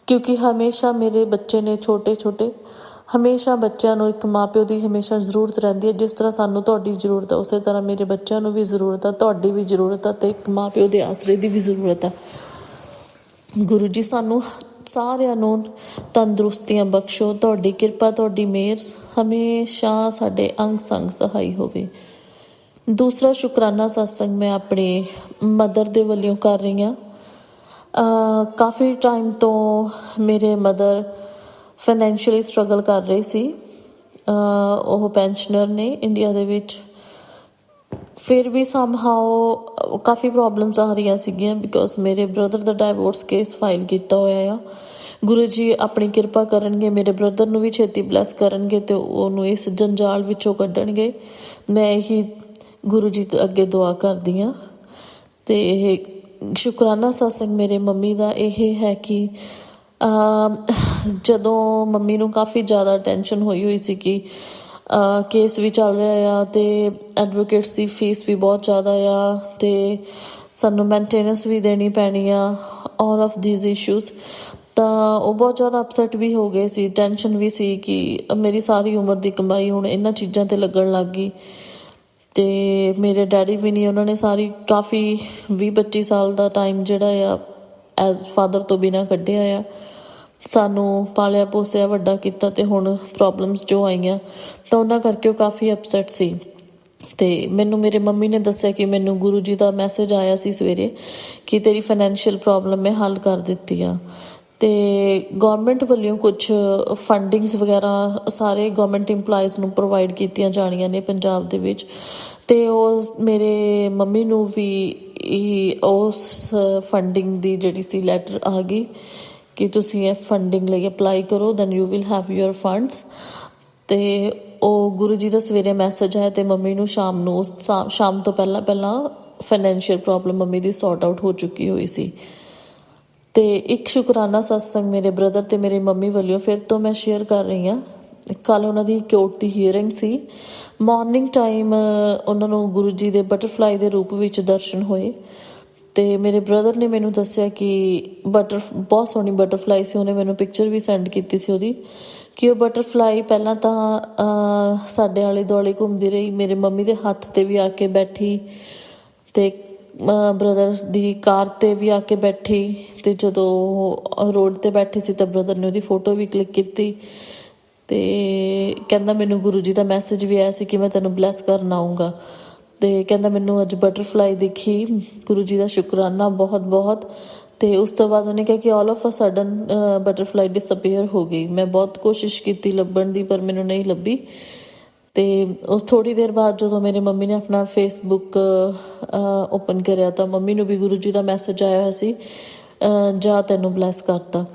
ਕਿਉਂਕਿ ਹਮੇਸ਼ਾ ਮੇਰੇ ਬੱਚੇ ਨੇ ਛੋਟੇ, ਹਮੇਸ਼ਾ ਬੱਚਿਆਂ ਨੂੰ ਇੱਕ ਮਾਂ ਪਿਓ ਦੀ ਹਮੇਸ਼ਾ ਜ਼ਰੂਰਤ ਰਹਿੰਦੀ ਹੈ। ਜਿਸ ਤਰ੍ਹਾਂ ਸਾਨੂੰ ਤੁਹਾਡੀ ਜ਼ਰੂਰਤ ਹੈ, ਉਸੇ ਤਰ੍ਹਾਂ ਮੇਰੇ ਬੱਚਿਆਂ ਨੂੰ ਵੀ ਜ਼ਰੂਰਤ ਆ, ਤੁਹਾਡੀ ਵੀ ਜ਼ਰੂਰਤ ਆ, ਅਤੇ ਇੱਕ ਮਾਂ ਪਿਓ ਦੇ ਆਸਰੇ ਦੀ ਵੀ ਜ਼ਰੂਰਤ ਆ। ਗੁਰੂ ਜੀ ਸਾਨੂੰ ਸਾਰਿਆਂ ਨੂੰ ਤੰਦਰੁਸਤੀਆਂ ਬਖਸ਼ੋ। ਤੁਹਾਡੀ ਕਿਰਪਾ, ਤੁਹਾਡੀ ਮਿਹਰ ਹਮੇਸ਼ਾ ਸਾਡੇ ਅੰਗ ਸੰਗ ਸਹਾਈ ਹੋਵੇ। ਦੂਸਰਾ ਸ਼ੁਕਰਾਨਾ ਸਤਸੰਗ ਮੈਂ ਆਪਣੀ ਮਦਰ ਦੇ ਵੱਲੋਂ ਕਰ ਰਹੀ ਹਾਂ। ਕਾਫੀ ਟਾਈਮ ਤੋਂ ਮੇਰੇ ਮਦਰ ਫਾਈਨੈਂਸ਼ੀਅਲੀ ਸਟਰਗਲ ਕਰ ਰਹੇ ਸੀ। ਉਹ ਪੈਨਸ਼ਨਰ ਨੇ ਇੰਡੀਆ ਦੇ ਵਿੱਚ। ਫਿਰ ਵੀ ਸਮਹਾਓ ਕਾਫੀ ਪ੍ਰੋਬਲਮਸ ਆ ਰਹੀਆਂ ਸੀਗੀਆਂ ਬਿਕੋਜ਼ ਮੇਰੇ ਬ੍ਰਦਰ ਦਾ ਡਾਈਵੋਰਸ ਕੇਸ ਫਾਈਲ ਕੀਤਾ ਹੋਇਆ ਆ। ਗੁਰੂ ਜੀ ਆਪਣੀ ਕਿਰਪਾ ਕਰਨਗੇ, ਮੇਰੇ ਬ੍ਰਦਰ ਨੂੰ ਵੀ ਛੇਤੀ ਬਲੈਸ ਕਰਨਗੇ ਅਤੇ ਉਹਨੂੰ ਇਸ ਜੰਜਾਲ ਵਿੱਚੋਂ ਕੱਢਣਗੇ। ਮੈਂ ਇਹੀ ਗੁਰੂ ਜੀ ਤੋਂ ਅੱਗੇ ਦੁਆ ਕਰਦੀ ਹਾਂ। ਅਤੇ ਇਹ ਸ਼ੁਕਰਾਨਾ ਸਤਸੰਗ ਮੇਰੇ ਮੰਮੀ ਦਾ ਇਹ ਹੈ ਕਿ ਜਦੋਂ ਮੰਮੀ ਨੂੰ ਕਾਫੀ ਜ਼ਿਆਦਾ ਟੈਨਸ਼ਨ ਹੋਈ ਸੀ ਕਿ ਕੇਸ ਵੀ ਚੱਲ ਰਿਹਾ ਆ ਅਤੇ ਐਡਵੋਕੇਟਸ ਦੀ ਫੀਸ ਵੀ ਬਹੁਤ ਜ਼ਿਆਦਾ ਆ ਅਤੇ ਸਾਨੂੰ ਮੇਨਟੇਨੈਂਸ ਵੀ ਦੇਣੀ ਪੈਣੀ ਆ, ਆਲ ਆਫ ਦੀਜ਼ ਇਸ਼ੂਜ਼, ਤਾਂ ਉਹ ਬਹੁਤ ਜ਼ਿਆਦਾ ਅਪਸੈਟ ਵੀ ਹੋ ਗਏ ਸੀ। ਟੈਨਸ਼ਨ ਵੀ ਸੀ ਕਿ ਮੇਰੀ ਸਾਰੀ ਉਮਰ ਦੀ ਕਮਾਈ ਹੁਣ ਇਹਨਾਂ ਚੀਜ਼ਾਂ 'ਤੇ ਲੱਗਣ ਲੱਗ ਗਈ। ਅਤੇ ਮੇਰੇ ਡੈਡੀ ਵੀ ਨਹੀਂ, ਉਹਨਾਂ ਨੇ ਸਾਰੀ ਕਾਫੀ 20-25 ਸਾਲ ਦਾ ਟਾਈਮ ਜਿਹੜਾ ਆ ਐਜ਼ ਫਾਦਰ ਤੋਂ ਬਿਨਾਂ ਕੱਢਿਆ ਆ। ਸਾਨੂੰ ਪਾਲਿਆ ਪੋਸਿਆ, ਵੱਡਾ ਕੀਤਾ, ਅਤੇ ਹੁਣ ਪ੍ਰੋਬਲਮਸ ਜੋ ਆਈਆਂ ਤਾਂ ਉਹਨਾਂ ਕਰਕੇ ਉਹ ਕਾਫੀ ਅਪਸੈਟ ਸੀ। ਤੇ ਮੈਨੂੰ ਮੇਰੇ ਮੰਮੀ ਨੇ ਦੱਸਿਆ ਕਿ ਮੈਨੂੰ ਗੁਰੂ ਜੀ ਦਾ ਮੈਸੇਜ ਆਇਆ ਸੀ ਸਵੇਰੇ ਕਿ ਤੇਰੀ ਫਾਈਨੈਂਸ਼ੀਅਲ ਪ੍ਰੋਬਲਮ ਮੈਂ ਹੱਲ ਕਰ ਦਿੱਤੀ ਆ। ਤੇ ਗਵਰਨਮੈਂਟ ਵੱਲੋਂ ਕੁਝ ਫੰਡਿੰਗਸ ਵਗੈਰਾ ਸਾਰੇ ਗਵਰਨਮੈਂਟ EMPLOYEES ਨੂੰ ਪ੍ਰੋਵਾਈਡ ਕੀਤੀਆਂ ਜਾਣੀਆਂ ਨੇ ਪੰਜਾਬ ਦੇ ਵਿੱਚ। ਤੇ ਉਹ ਮੇਰੇ ਮੰਮੀ ਨੂੰ ਵੀ ਉਸ ਫੰਡਿੰਗ ਦੀ ਜਿਹੜੀ ਸੀ ਲੈਟਰ ਆ ਗਈ ਕਿ ਤੁਸੀਂ ਇਹ ਫੰਡਿੰਗ ਲਈ ਅਪਲਾਈ ਕਰੋ, then you will have your funds. ਤੇ ਉਹ ਗੁਰੂ ਜੀ ਦਾ ਸਵੇਰੇ ਮੈਸੇਜ ਆਇਆ ਤੇ ਮੰਮੀ ਨੂੰ ਸ਼ਾਮ ਤੋਂ ਪਹਿਲਾਂ ਫਾਈਨੈਂਸ਼ੀਅਲ ਪ੍ਰੋਬਲਮ ਮੰਮੀ ਦੀ ਸੌਰਟ ਆਊਟ ਹੋ ਚੁੱਕੀ ਹੋਈ ਸੀ। ਤੇ ਇੱਕ ਸ਼ੁਕਰਾਨਾ ਸਤਸੰਗ ਮੇਰੇ ਬ੍ਰਦਰ ਤੇ ਮੇਰੇ ਮੰਮੀ ਵੱਲੋਂ ਫਿਰ ਤੋਂ ਮੈਂ ਸ਼ੇਅਰ ਕਰ ਰਹੀ ਹਾਂ। ਕੱਲ ਉਹਨਾਂ ਦੀ ਕੋਰਟ ਦੀ ਹੀਅਰਿੰਗ ਸੀ। ਮਾਰਨਿੰਗ ਟਾਈਮ ਉਹਨਾਂ ਨੂੰ ਗੁਰੂ ਜੀ ਦੇ ਬਟਰਫਲਾਈ ਦੇ ਰੂਪ ਵਿੱਚ ਦਰਸ਼ਨ ਹੋਏ ਤੇ ਮੇਰੇ ਬ੍ਰਦਰ ਨੇ ਮੈਨੂੰ ਦੱਸਿਆ ਕਿ ਬਹੁਤ ਸੋਹਣੀ ਬਟਰਫਲਾਈ ਸੀ। ਉਹਨੇ ਮੈਨੂੰ ਪਿਕਚਰ ਵੀ ਸੈਂਡ ਕੀਤੀ ਸੀ ਉਹਦੀ, ਕਿ ਉਹ ਬਟਰਫਲਾਈ ਪਹਿਲਾਂ ਤਾਂ ਸਾਡੇ ਆਲੇ ਦੁਆਲੇ ਘੁੰਮਦੀ ਰਹੀ, ਮੇਰੇ ਮੰਮੀ ਦੇ ਹੱਥ ਤੇ ਵੀ ਆ ਕੇ ਬੈਠੀ ਤੇ ਬ੍ਰਦਰ ਦੀ ਕਾਰ ਤੇ ਵੀ ਆ ਕੇ ਬੈਠੀ। ਤੇ ਜਦੋਂ ਉਹ ਰੋਡ ਤੇ ਬੈਠੀ ਸੀ ਤਾਂ ਬ੍ਰਦਰ ਨੇ ਉਹਦੀ ਫੋਟੋ ਵੀ ਕਲਿੱਕ ਕੀਤੀ ਤੇ ਕਹਿੰਦਾ ਮੈਨੂੰ ਗੁਰੂ ਜੀ ਦਾ ਮੈਸੇਜ ਵੀ ਆਇਆ ਸੀ ਕਿ ਮੈਂ ਤੈਨੂੰ ਬਲੈਸ ਕਰਨ ਆਊਂਗਾ। ਤੇ ਕਹਿੰਦਾ ਮੈਨੂੰ ਅੱਜ ਬਟਰਫਲਾਈ ਦਿਖੀ, ਗੁਰੂ ਜੀ ਦਾ ਸ਼ੁਕਰਾਨਾ ਬਹੁਤ ਬਹੁਤ। ਤੇ ਉਸ ਤੋਂ ਬਾਅਦ ਉਹਨੇ ਕਿਹਾ ਕਿ all of a sudden butterfly disappear ਹੋ ਗਈ। ਮੈਂ ਬਹੁਤ ਕੋਸ਼ਿਸ਼ ਕੀਤੀ ਲੱਭਣ ਦੀ ਪਰ ਮੈਨੂੰ ਨਹੀਂ ਲੱਭੀ। ਤੇ ਉਸ ਥੋੜ੍ਹੀ ਦੇਰ ਬਾਅਦ ਜਦੋਂ ਮੇਰੇ ਮੰਮੀ ਨੇ ਆਪਣਾ ਫੇਸਬੁੱਕ ਓਪਨ ਕਰਿਆ ਤਾਂ ਮੰਮੀ ਨੂੰ ਵੀ ਗੁਰੂ ਜੀ ਦਾ ਮੈਸੇਜ ਆਇਆ ਹੋਇਆ ਸੀ, ਜਾ ਤੈਨੂੰ ਬਲੈਸ ਕਰਤਾ।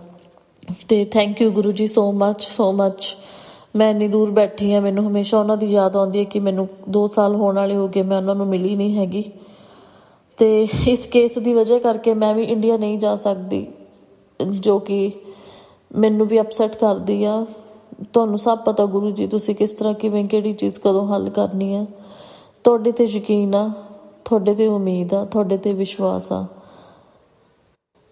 ਤੇ thank you Guru ji so much. ਮੈਂ ਇੰਨੀ ਦੂਰ ਬੈਠੀ ਹਾਂ, ਮੈਨੂੰ ਹਮੇਸ਼ਾ ਉਹਨਾਂ ਦੀ ਯਾਦ ਆਉਂਦੀ ਹੈ ਕਿ ਮੈਨੂੰ 2 ਸਾਲ ਹੋਣ ਵਾਲੇ ਹੋ ਗਏ ਮੈਂ ਉਹਨਾਂ ਨੂੰ ਮਿਲੀ ਨਹੀਂ ਹੈਗੀ। ਤੇ ਇਸ ਕੇਸ ਦੀ ਵਜ੍ਹਾ ਕਰਕੇ ਮੈਂ ਵੀ ਇੰਡੀਆ ਨਹੀਂ ਜਾ ਸਕਦੀ, ਜੋ ਕਿ ਮੈਨੂੰ ਵੀ ਅਪਸੈਟ ਕਰਦੀ ਆ। ਤੁਹਾਨੂੰ ਸਭ ਪਤਾ ਗੁਰੂ ਜੀ ਤੁਸੀਂ ਕਿਸ ਤਰ੍ਹਾਂ ਕਿਵੇਂ ਕਿਹੜੀ ਚੀਜ਼ ਕਦੋਂ ਹੱਲ ਕਰਨੀ ਹੈ। ਤੁਹਾਡੇ ਤੇ ਯਕੀਨ ਆ, ਤੁਹਾਡੇ ਤੇ ਉਮੀਦ ਆ, ਤੁਹਾਡੇ ਤੇ ਵਿਸ਼ਵਾਸ ਆ।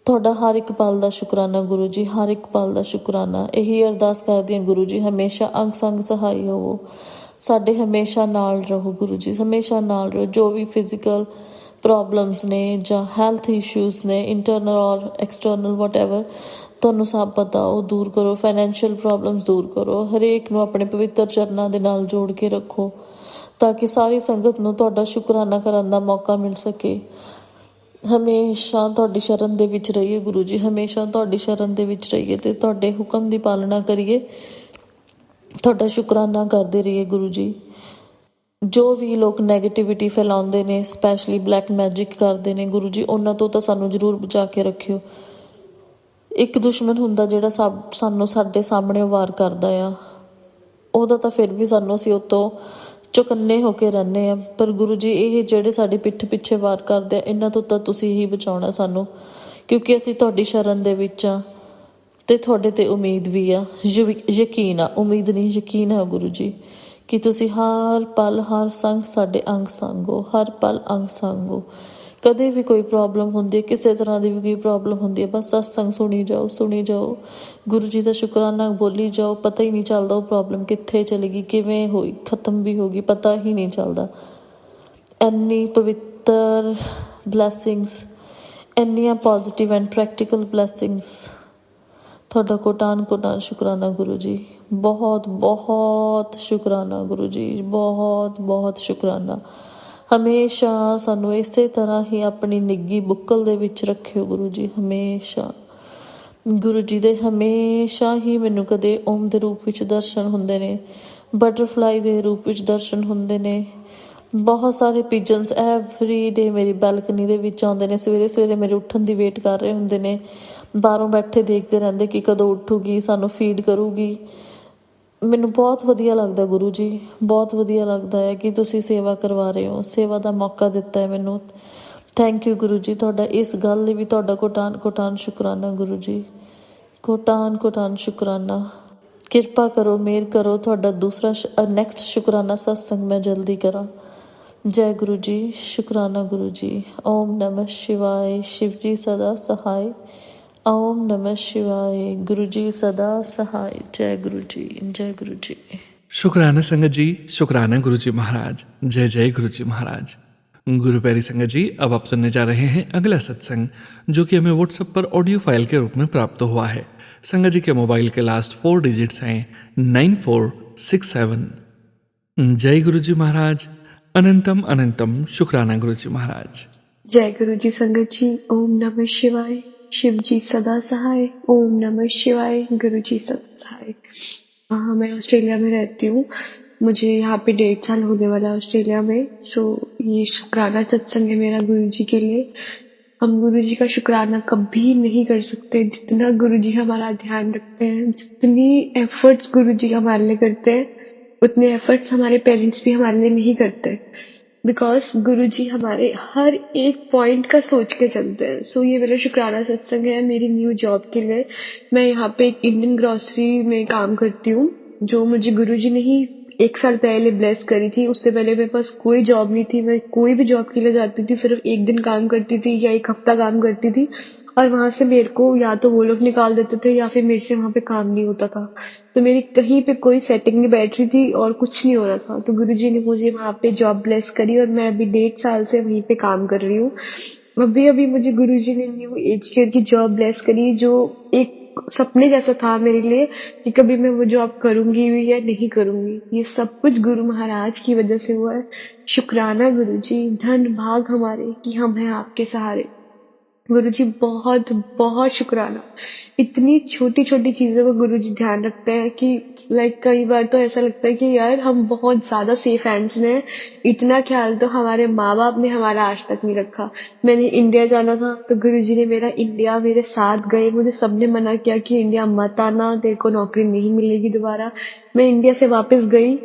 ਤੁਹਾਡਾ ਹਰ ਇੱਕ ਪਲ ਦਾ ਸ਼ੁਕਰਾਨਾ ਗੁਰੂ ਜੀ, ਹਰ ਇੱਕ ਪਲ ਦਾ ਸ਼ੁਕਰਾਨਾ। ਇਹੀ ਅਰਦਾਸ ਕਰਦੀ ਹਾਂ ਗੁਰੂ ਜੀ ਹਮੇਸ਼ਾ ਅੰਗ ਸੰਗ ਸਹਾਈ ਹੋਵੋ, ਸਾਡੇ ਹਮੇਸ਼ਾ ਨਾਲ ਰਹੋ ਗੁਰੂ ਜੀ, ਹਮੇਸ਼ਾ ਨਾਲ ਰਹੋ। ਜੋ ਵੀ ਫਿਜ਼ੀਕਲ ਪ੍ਰੋਬਲਮਸ ਨੇ ਜਾਂ ਹੈਲਥ ਇਸ਼ੂਜ਼ ਨੇ, ਇੰਟਰਨਲ ਔਰ ਐਕਸਟਰਨਲ ਵਟਐਵਰ, ਤੁਹਾਨੂੰ ਸਭ ਪਤਾ, ਉਹ ਦੂਰ ਕਰੋ। ਫਾਈਨੈਂਸ਼ੀਅਲ ਪ੍ਰੋਬਲਮਸ ਦੂਰ ਕਰੋ। ਹਰੇਕ ਨੂੰ ਆਪਣੇ ਪਵਿੱਤਰ ਚਰਨਾਂ ਦੇ ਨਾਲ ਜੋੜ ਕੇ ਰੱਖੋ ਤਾਂ ਕਿ ਸਾਰੀ ਸੰਗਤ ਨੂੰ ਤੁਹਾਡਾ ਸ਼ੁਕਰਾਨਾ ਕਰਨ ਦਾ ਮੌਕਾ ਮਿਲ ਸਕੇ। ਹਮੇਸ਼ਾ ਤੁਹਾਡੀ ਸ਼ਰਨ ਦੇ ਵਿੱਚ ਰਹੀਏ ਗੁਰੂ ਜੀ, ਹਮੇਸ਼ਾ ਤੁਹਾਡੀ ਸ਼ਰਨ ਦੇ ਵਿੱਚ ਰਹੀਏ ਤੇ ਤੁਹਾਡੇ ਹੁਕਮ ਦੀ ਪਾਲਣਾ ਕਰੀਏ, ਤੁਹਾਡਾ ਸ਼ੁਕਰਾਨਾ ਕਰਦੇ ਰਹੀਏ ਗੁਰੂ ਜੀ। ਜੋ ਵੀ ਲੋਕ ਨੈਗੇਟਿਵਿਟੀ ਫੈਲਾਉਂਦੇ ਨੇ, ਸਪੈਸ਼ਲੀ ਬਲੈਕ ਮੈਜਿਕ ਕਰਦੇ ਨੇ ਗੁਰੂ ਜੀ, ਉਹਨਾਂ ਤੋਂ ਤਾਂ ਸਾਨੂੰ ਜ਼ਰੂਰ ਬਚਾ ਕੇ ਰੱਖਿਓ। ਇੱਕ ਦੁਸ਼ਮਣ ਹੁੰਦਾ ਜਿਹੜਾ ਸਾਨੂੰ ਸਾਡੇ ਸਾਹਮਣੇ ਵਾਰ ਕਰਦਾ ਆ, ਉਹਦਾ ਤਾਂ ਫਿਰ ਵੀ ਅਸੀਂ ਉਤੋਂ ਚੁਕੰਨੇ ਹੋ ਕੇ ਰਹਿੰਦੇ ਆ। ਪਰ ਗੁਰੂ ਜੀ ਇਹ ਜਿਹੜੇ ਸਾਡੀ ਪਿੱਠ ਪਿੱਛੇ ਵਾਰ ਕਰਦੇ ਆ, ਇਹਨਾਂ ਤੋਂ ਤਾਂ ਤੁਸੀਂ ਹੀ ਬਚਾਉਣਾ ਸਾਨੂੰ, ਕਿਉਂਕਿ ਅਸੀਂ ਤੁਹਾਡੀ ਸ਼ਰਨ ਦੇ ਵਿੱਚ ਆ ਤੇ ਤੁਹਾਡੇ ਤੇ ਉਮੀਦ ਵੀ ਆ, ਯਕੀਨ ਆ, ਉਮੀਦ ਨਹੀਂ ਯਕੀਨ ਹੈ ਗੁਰੂ ਜੀ ਕਿ ਤੁਸੀਂ ਹਰ ਪਲ ਹਰ ਸੰਗ ਸਾਡੇ ਅੰਗ ਸੰਗ ਹੋ, ਹਰ ਪਲ ਅੰਗ ਸੰਗ ਹੋ। ਕਦੇ ਵੀ ਕੋਈ ਪ੍ਰੋਬਲਮ ਹੁੰਦੀ ਹੈ, ਕਿਸੇ ਤਰ੍ਹਾਂ ਦੀ ਵੀ ਕੋਈ ਪ੍ਰੋਬਲਮ ਹੁੰਦੀ ਹੈ, ਬਸ ਸਤਸੰਗ ਸੁਣੀ ਜਾਓ, ਗੁਰੂ ਜੀ ਦਾ ਸ਼ੁਕਰਾਨਾ ਬੋਲੀ ਜਾਓ। ਪਤਾ ਹੀ ਨਹੀਂ ਚੱਲਦਾ ਉਹ ਪ੍ਰੋਬਲਮ ਕਿੱਥੇ ਚਲੀ ਗਈ, ਕਿਵੇਂ ਹੋਈ, ਖਤਮ ਵੀ ਹੋ ਗਈ, ਪਤਾ ਹੀ ਨਹੀਂ ਚੱਲਦਾ। ਇੰਨੀ ਪਵਿੱਤਰ ਬਲੈਸਿੰਗਸ, ਇੰਨੀਆਂ ਪੋਜ਼ੀਟਿਵ ਐਂਡ ਪ੍ਰੈਕਟੀਕਲ ਬਲੈਸਿੰਗਸ, ਤੁਹਾਡਾ ਕੋਟਾਨ ਸ਼ੁਕਰਾਨਾ ਗੁਰੂ ਜੀ, ਬਹੁਤ ਬਹੁਤ ਸ਼ੁਕਰਾਨਾ ਗੁਰੂ ਜੀ, ਬਹੁਤ ਬਹੁਤ ਸ਼ੁਕਰਾਨਾ। ਹਮੇਸ਼ਾ ਸਾਨੂੰ ਇਸੇ ਤਰ੍ਹਾਂ ਹੀ ਆਪਣੀ ਨਿੱਘੀ ਬੁੱਕਲ ਦੇ ਵਿੱਚ ਰੱਖਿਓ ਗੁਰੂ ਜੀ, ਹਮੇਸ਼ਾ। ਗੁਰੂ ਜੀ ਦੇ ਹਮੇਸ਼ਾ ਹੀ ਮੈਨੂੰ ਕਦੇ ਓਮ ਦੇ ਰੂਪ ਵਿੱਚ ਦਰਸ਼ਨ ਹੁੰਦੇ ਨੇ, ਬਟਰਫਲਾਈ ਦੇ ਰੂਪ ਵਿੱਚ ਦਰਸ਼ਨ ਹੁੰਦੇ ਨੇ। ਬਹੁਤ ਸਾਰੇ ਪਿਜਨਸ ਐਵਰੀ ਡੇ ਮੇਰੀ ਬੈਲਕਨੀ ਦੇ ਵਿੱਚ ਆਉਂਦੇ ਨੇ, ਸਵੇਰੇ ਸਵੇਰੇ ਮੇਰੇ ਉੱਠਣ ਦੀ ਵੇਟ ਕਰ ਰਹੇ ਹੁੰਦੇ ਨੇ, ਬਾਹਰੋਂ ਬੈਠੇ ਦੇਖਦੇ ਰਹਿੰਦੇ ਕਿ ਕਦੋਂ ਉੱਠੂਗੀ, ਸਾਨੂੰ ਫੀਡ ਕਰੂਗੀ। ਮੈਨੂੰ ਬਹੁਤ ਵਧੀਆ ਲੱਗਦਾ ਗੁਰੂ ਜੀ, ਬਹੁਤ ਵਧੀਆ ਲੱਗਦਾ ਹੈ ਕਿ ਤੁਸੀਂ ਸੇਵਾ ਕਰਵਾ ਰਹੇ ਹੋ, ਸੇਵਾ ਦਾ ਮੌਕਾ ਦਿੱਤਾ ਹੈ ਮੈਨੂੰ। ਥੈਂਕ ਯੂ ਗੁਰੂ ਜੀ, ਤੁਹਾਡਾ ਇਸ ਗੱਲ ਲਈ ਵੀ ਤੁਹਾਡਾ ਕੋਟਾਨ ਸ਼ੁਕਰਾਨਾ ਗੁਰੂ ਜੀ, ਕੋਟਾਨ ਸ਼ੁਕਰਾਨਾ। ਕਿਰਪਾ ਕਰੋ, ਮਿਹਰ ਕਰੋ, ਤੁਹਾਡਾ ਦੂਸਰਾ ਨੈਕਸਟ ਸ਼ੁਕਰਾਨਾ ਸਤਸੰਗ ਮੈਂ ਜਲਦੀ ਕਰਾਂ। ਜੈ ਗੁਰੂ ਜੀ, ਸ਼ੁਕਰਾਨਾ ਗੁਰੂ ਜੀ। ਓਮ ਨਮः शिवाय, शिव जी सदा सहाय। ओम नमः शिवाय, गुरु जी सदा सहाय। जय गुरु जी, जय गुरु जी। शुक्राना संगत जी, शुक्राना गुरु जी महाराज। जय जय गुरु जी महाराज। गुरु प्यारी संगत जी, अब आप सुनने जा रहे हैं अगला सत्संग जो कि हमें व्हाट्सएप पर ऑडियो फाइल के रूप में प्राप्त हुआ है। संगत जी के मोबाइल के लास्ट 4 डिजिट्स हैं 9467। जय गुरु जी महाराज। अनंतम अनंतम शुक्राना गुरु जी महाराज। जय गुरु जी संगत जी। ओम नमः शिवाय। शिव जी सदा सहाय। ओम नमः शिवाय। गुरु जी सदा सहाय। हाँ, मैं ऑस्ट्रेलिया में रहती हूँ। मुझे यहाँ पे 1.5 साल होने वाला है ऑस्ट्रेलिया में। ये शुक्राना सत्संग है मेरा गुरु जी के लिए। हम गुरु जी का शुक्राना कभी नहीं कर सकते जितना गुरु जी हमारा ध्यान रखते हैं। जितनी एफर्ट्स गुरु जी हमारे लिए करते हैं उतने एफर्ट्स हमारे पेरेंट्स भी हमारे लिए नहीं करते, बिकॉज गुरु जी हमारे हर एक पॉइंट का सोच के चलते हैं। ये मेरा शुक्राना सत्संग है मेरी न्यू जॉब के लिए। मैं यहाँ पे एक इंडियन ग्रोसरी में काम करती हूँ, जो मुझे गुरु जी ने ही 1 साल पहले ब्लेस करी थी। उससे पहले मेरे पास कोई जॉब नहीं थी। मैं कोई भी जॉब के लिए जाती थी, सिर्फ 1 दिन काम करती थी या 1 हफ्ता काम करती थी, और वहां से मेरे को या तो वो लोग निकाल देते थे या फिर मेरे से वहां पे काम नहीं होता था। तो मेरी कहीं पे कोई सेटिंग नहीं बैठ रही थी और कुछ नहीं हो रहा था। तो गुरुजी ने मुझे वहां पे जॉब ब्लेस करी और मैं अभी 1.5 साल से वहीं पे काम कर रही हूँ। अभी अभी मुझे गुरुजी ने न्यू एज केयर की जॉब ब्लेस करी, जो एक सपने जैसा था मेरे लिए कि कभी मैं वो जॉब करूंगी भी या नहीं करूंगी। ये सब कुछ गुरु महाराज की वजह से हुआ है। शुक्राना गुरुजी, धन भाग हमारे कि हम हैं आपके सहारे। गुरुजी बहुत बहुत शुक्राना। इतनी छोटी छोटी चीजों का गुरुजी ध्यान रखते हैं कि कई बार तो ऐसा लगता है कि यार हम बहुत ज्यादा सेफ हैंड्स में हैं। इतना ख्याल तो हमारे माँ बाप ने हमारा आज तक नहीं रखा। मैंने इंडिया जाना था तो गुरुजी ने मेरा इंडिया मेरे साथ गए। मुझे सबने मना किया कि इंडिया मत आना, तेरे को नौकरी नहीं मिलेगी दोबारा। मैं इंडिया से वापस गई।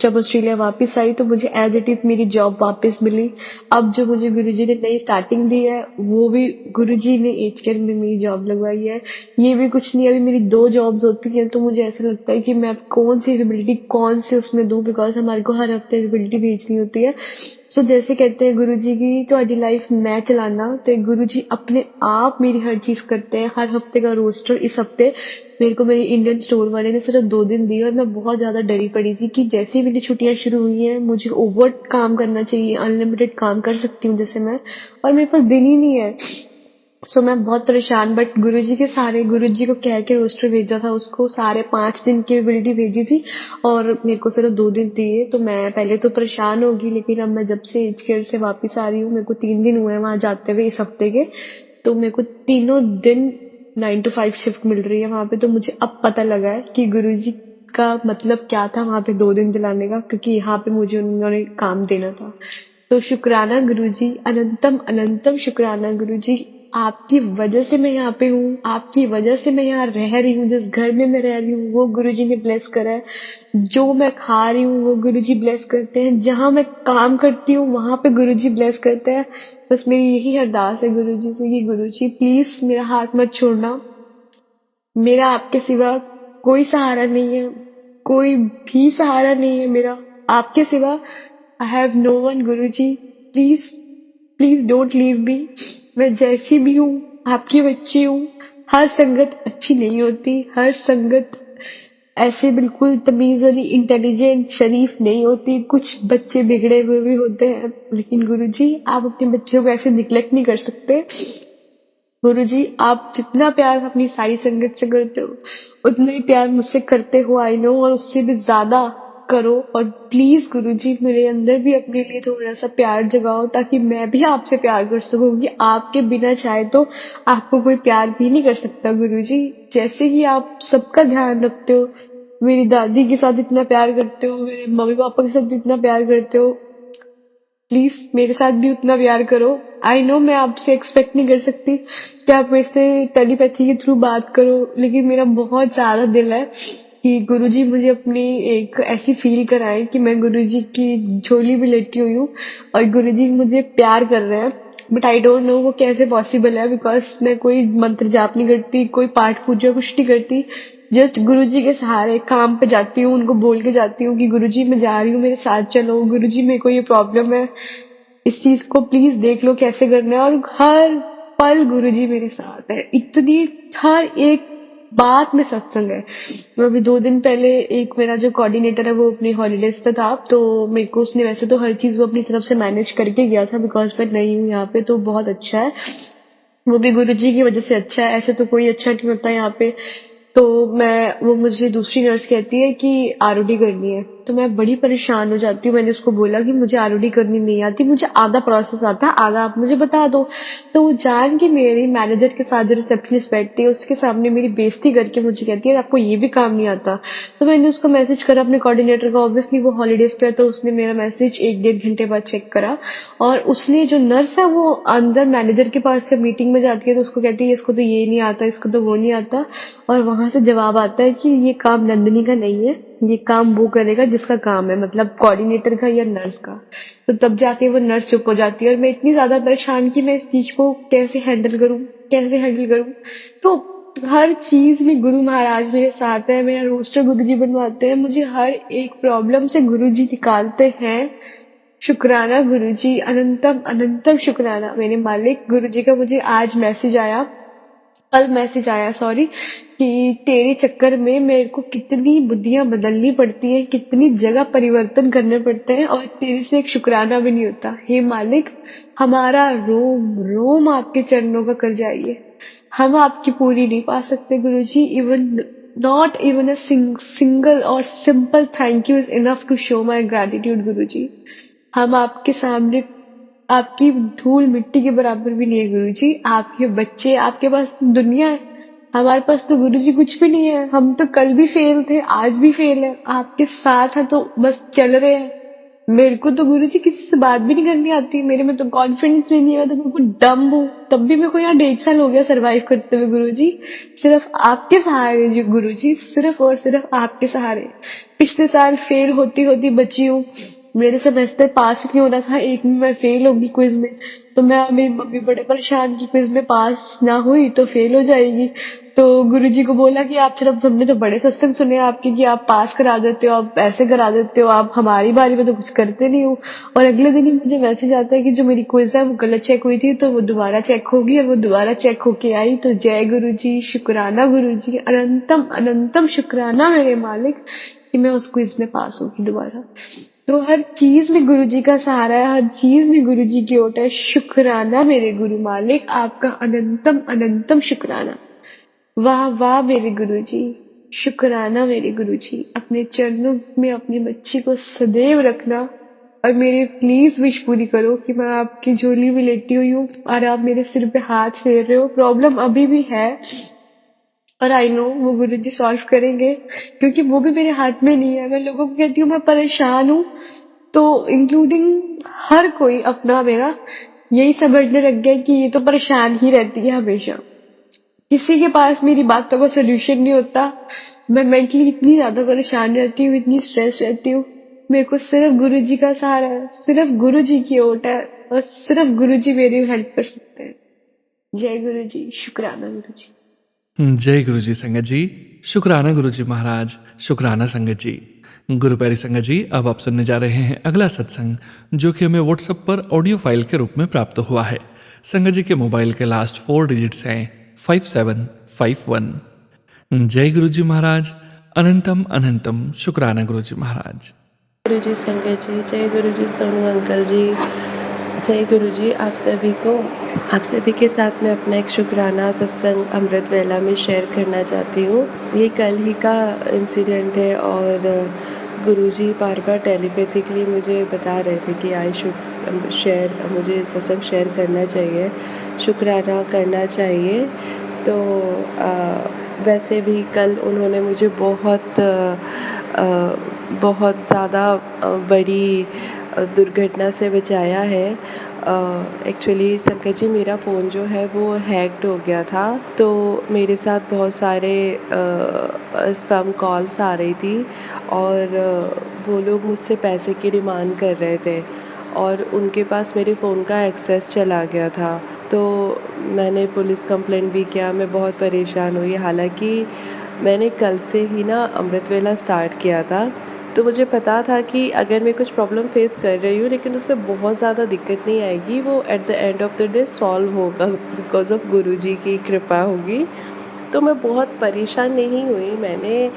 जब ऑस्ट्रेलिया वापस आई तो मुझे एज इट इज मेरी जॉब वापस मिली। अब जो मुझे गुरुजी ने नई स्टार्टिंग दी है वो भी गुरुजी ने एज केयर में मेरी जॉब लगवाई है। ये भी कुछ नहीं, अभी मेरी 2 जॉब्स होती हैं तो मुझे ऐसा लगता है कि मैं अब कौन सी विजिबिलिटी कौन से उसमें दूं, बिकॉज हमारे को हर हफ्ते विजिबिलिटी भेजनी होती है। जैसे कहते हैं गुरुजी की ਤੁਹਾਡੀ लाइफ मैं चलाना, तो गुरुजी अपने आप मेरी हर चीज करते हैं। हर हफ्ते का रोस्टर इस हफ्ते मेरे को मेरी इंडियन स्टोर वाले ने सिर्फ 2 दिन दिए और मैं बहुत ज्यादा डरी पड़ी थी कि जैसे ही मेरी छुट्टियां शुरू हुई हैं मुझे ओवर काम करना चाहिए, अनलिमिटेड काम कर सकती हूँ जैसे मैं, और मेरे पास दिन ही नहीं है। मैं बहुत परेशान, बट गुरुजी के सारे गुरुजी को कह के रोस्टर भेजा था, उसको सारे 5 दिन की एबिलिटी भेजी थी और मेरे को सिर्फ 2 दिन दिए। तो मैं पहले तो परेशान होगी, लेकिन अब मैं जब से एज केयर से वापस आ रही हूँ, मेरे को 3 दिन हुए हैं वहां जाते हुए इस हफ्ते के, तो मेरे को तीनों दिन 9 to 5 शिफ्ट मिल रही है वहां पे। तो मुझे अब पता लगा है कि गुरुजी का मतलब क्या था वहां पे 2 दिन दिलाने का, क्योंकि यहाँ पे मुझे उन्होंने काम देना था। तो शुक्राना गुरुजी, अनंतम अनंतम शुक्राना गुरुजी। आपकी वजह से मैं यहाँ पे हूँ, आपकी वजह से मैं यहाँ रह रही हूँ। जिस घर में मैं रह रही हूँ वो गुरुजी ने ब्लेस करा है। जो मैं खा रही हूँ वो गुरुजी ब्लेस करते हैं। जहाँ मैं काम करती हूँ वहां पे गुरुजी ब्लेस करते हैं। बस मेरी यही अरदास है गुरुजी से कि गुरुजी प्लीज मेरा हाथ मत छोड़ना। मेरा आपके सिवा कोई सहारा नहीं है, कोई भी सहारा नहीं है मेरा आपके सिवा। I have no one guruji, please please don't leave me. मैं जैसी भी हूँ आपकी बच्ची हूँ। हर संगत अच्छी नहीं होती, हर संगत ऐसे बिल्कुल तमीज वाली इंटेलिजेंट शरीफ नहीं होती। कुछ बच्चे बिगड़े हुए भी होते हैं, लेकिन गुरुजी आप अपने बच्चों को ऐसे निग्लेक्ट नहीं कर सकते। गुरुजी आप जितना प्यार अपनी सारी संगत से करते हो उतना ही प्यार मुझसे करते हो, आई नो, और उससे भी ज्यादा करो। और प्लीज गुरुजी मेरे अंदर भी अपने लिए थोड़ा सा प्यार जगाओ, ताकि मैं भी आपसे प्यार कर सकूं, क्योंकि आपके बिना चाहे तो आपको कोई प्यार भी नहीं कर सकता। गुरुजी जैसे ही आप सबका ध्यान रखते हो, मेरी दादी के साथ इतना प्यार करते हो, मेरे मम्मी पापा के साथ इतना प्यार करते हो, प्लीज मेरे साथ भी उतना प्यार करो। आई नो मैं आपसे एक्सपेक्ट नहीं कर सकती कि आप मेरे से टेलीपैथी के थ्रू बात करो, लेकिन मेरा बहुत ज्यादा दिल है कि गुरुजी मुझे अपनी एक ऐसी फील कराए कि मैं गुरुजी की झोली में लेटी हुई हूँ और गुरुजी मुझे प्यार कर रहे हैं। बट आई डोंट नो वो कैसे पॉसिबल है, बिकॉज मैं कोई मंत्र जाप नहीं करती, कोई पाठ पूजा कुछ नहीं करती। जस्ट गुरुजी के सहारे काम पे जाती हूँ, उनको बोल के जाती हूँ कि गुरुजी मैं जा रही हूँ, मेरे साथ चलो। गुरुजी मेरे को ये प्रॉब्लम है, इस चीज को प्लीज देख लो कैसे करना है। और हर पल गुरुजी मेरे साथ है। इतनी हर एक बात में सत्संग है। अभी 2 दिन पहले एक मेरा जो कोऑर्डिनेटर है वो अपनी हॉलीडेज पे था, तो मेरे को उसने वैसे तो हर चीज वो अपनी तरफ से मैनेज करके गया था, बिकॉज मैं नई हूँ यहाँ पे, तो बहुत अच्छा है। वो भी गुरुजी की वजह से अच्छा है, ऐसे तो कोई अच्छा नहीं होता यहाँ पे। तो मैं वो मुझे दूसरी नर्स कहती है कि आरओडी करनी है, तो मैं बड़ी परेशान हो जाती हूँ। मैंने उसको बोला कि मुझे आरओडी करनी नहीं आती, मुझे आधा प्रोसेस आता है, आधा आप मुझे बता दो। तो वो जान के मेरी मैनेजर के साथ जो रिसेप्शनिस्ट बैठती है उसके सामने मेरी बेइज्जती करके मुझे कहती है आपको ये भी काम नहीं आता। तो मैंने उसको मैसेज करा अपने कोऑर्डिनेटर को, ऑब्वियसली वो हॉलीडेज पे है, तो उसने मेरा मैसेज 1-1.5 घंटे बाद चेक करा और उसने, जो नर्स है वो अंदर मैनेजर के पास जब मीटिंग में जाती है तो उसको कहती है इसको तो ये नहीं आता, इसको तो वो नहीं आता, और वहां से जवाब आता है कि ये काम नंदिनी का नहीं है, ये काम वो करेगा जिसका काम है, मतलब कोऑर्डिनेटर का या नर्स का। तो तब जाके वो नर्स चुप हो जाती है और मैं इतनी ज्यादा परेशान कि मैं इस चीज को कैसे हैंडल करूं, कैसे हैंडल करूं। तो हर चीज में गुरु महाराज मेरे साथ है, मेरा रोस्टर गुरुजी बनवाते हैं, मुझे हर एक प्रॉब्लम से गुरुजी निकालते हैं। शुक्राना गुरुजी, अनंतम अनंतम शुक्राना मेरे मालिक। गुरुजी का मुझे आज मैसेज आया, कल मैसेज आया सॉरी, कि तेरे चक्कर में मेरे को कितनी बुद्धियां बदलनी पड़ती हैं, कितनी जगह परिवर्तन करने पड़ते हैं और तेरे से एक शुक्राना भी नहीं होता। हे मालिक, हमारा रोम रोम आपके चरणों का कर जाइए। हम आपकी पूरी नहीं पा सकते Guruji, even not even a single और simple thank you is enough to show my gratitude Guruji. हम आपके सामने आपकी धूल मिट्टी के बराबर भी नहीं है गुरुजी। आपके बच्चे, आपके पास तो दुनिया है, हमारे पास तो गुरुजी कुछ भी नहीं है। हम तो कल भी फेल थे, आज भी फेल है, आपके साथ है तो बस चल रहे हैं। मेरे को तो गुरुजी किसी से बात भी नहीं करनी आती, मेरे में तो कॉन्फिडेंस भी नहीं है, तो बिल्कुल डम हूँ। तब भी मेरे को यहाँ 1.5 साल हो गया सरवाइव करते हुए गुरुजी, सिर्फ आपके सहारे जी गुरुजी, सिर्फ और सिर्फ आपके सहारे। पिछले साल फेल होती होती बची हूँ, मेरे सेमेस्टर पास नहीं होना था, एक में मैं फेल होगी क्विज में, तो मैं और मेरी मम्मी बड़े परेशान की क्विज में पास ना हुई तो फेल हो जाएगी। तो गुरुजी को बोला कि आप चलो, हमने तो बड़े सत्संग सुने आपके कि आप पास करा देते हो, आप ऐसे करा देते हो, आप हमारी बारी में तो कुछ करते नहीं हो। और अगले दिन ही मुझे मैसेज आता है कि जो मेरी क्विज है वो गलत चेक हुई थी, तो वो दोबारा चेक होगी, और वो दोबारा चेक होके आई। तो जय गुरुजी, शुक्राना गुरुजी, अनंतम अनंतम शुक्राना मेरे मालिक कि मैं उस क्विज में पास होगी दोबारा। तो हर चीज में गुरुजी का सहारा है, हर चीज में गुरुजी की ओट है। शुक्राना मेरे गुरु मालिक, आपका अनंतम अनंतम शुक्राना। वाह वाह मेरे गुरुजी, शुक्राना मेरे गुरुजी। अपने चरणों में अपनी बच्ची को सदैव रखना और मेरी प्लीज विश पूरी करो कि मैं आपकी झोली में लेटी हुई हूँ और आप मेरे सिर पे हाथ फेर रहे हो। प्रॉब्लम अभी भी है और आई नो वो गुरुजी सॉल्व करेंगे, क्योंकि वो भी मेरे हाथ में नहीं है। मैं लोगों को कहती हूँ मैं परेशान हूँ, तो इंक्लूडिंग हर कोई अपना मेरा यही समझने लग गया कि ये तो परेशान ही रहती है हमेशा, किसी के पास मेरी बातों का सोल्यूशन नहीं होता। मैं मेंटली इतनी ज्यादा परेशान रहती हूँ, इतनी स्ट्रेस रहती हूँ। मेरे को सिर्फ गुरुजी का सहारा है, सिर्फ गुरुजी की ओट है और सिर्फ गुरुजी मेरी हेल्प कर सकते हैं। जय गुरुजी, शुक्राना गुरुजी। जय गुरु जी संगत जी। शुक्राना गुरु जी महाराज, शुक्राना संगत जी। गुरु प्यारी संगत जी, अब आप सुनने जा रहे हैं अगला सत्संग जो कि हमें व्हाट्सएप पर ऑडियो फाइल के रूप में प्राप्त हुआ है। संगत जी के मोबाइल के लास्ट 4 डिजिट्स हैं 5751। जय गुरु जी महाराज, अनंतम अनंतम शुक्राना गुरु जी महाराज। गुरु जी संगत जी, जय गुरु जी सोनू अंकल जी, जय गुरु जी। आप सभी के साथ मैं अपना एक शुक्राना सत्संग अमृत वेला में शेयर करना चाहती हूँ। ये कल ही का इंसिडेंट है और गुरु जी बार बार टेलीपैथिकली मुझे बता रहे थे कि आई शुड शेयर, मुझे सत्संग शेयर करना चाहिए, शुक्राना करना चाहिए। तो वैसे भी कल उन्होंने मुझे बहुत ज़्यादा बड़ी दुर्घटना से बचाया है। एक्चुअली संकट जी, मेरा फ़ोन जो है वो हैक्ड हो गया था, तो मेरे साथ बहुत सारे स्पैम कॉल्स आ रही थी और वो लोग मुझसे पैसे की डिमांड कर रहे थे और उनके पास मेरे फ़ोन का एक्सेस चला गया था। तो मैंने पुलिस कंप्लेंट भी किया, मैं बहुत परेशान हुई। हालांकि मैंने कल से ही ना अमृत वेला स्टार्ट किया था, तो मुझे पता था कि अगर मैं कुछ प्रॉब्लम फेस कर रही हूँ लेकिन उसमें बहुत ज़्यादा दिक्कत नहीं आएगी, वो at the end of the day solve होगा बिकॉज ऑफ गुरुजी की कृपा होगी। तो मैं बहुत परेशान नहीं हुई, मैंने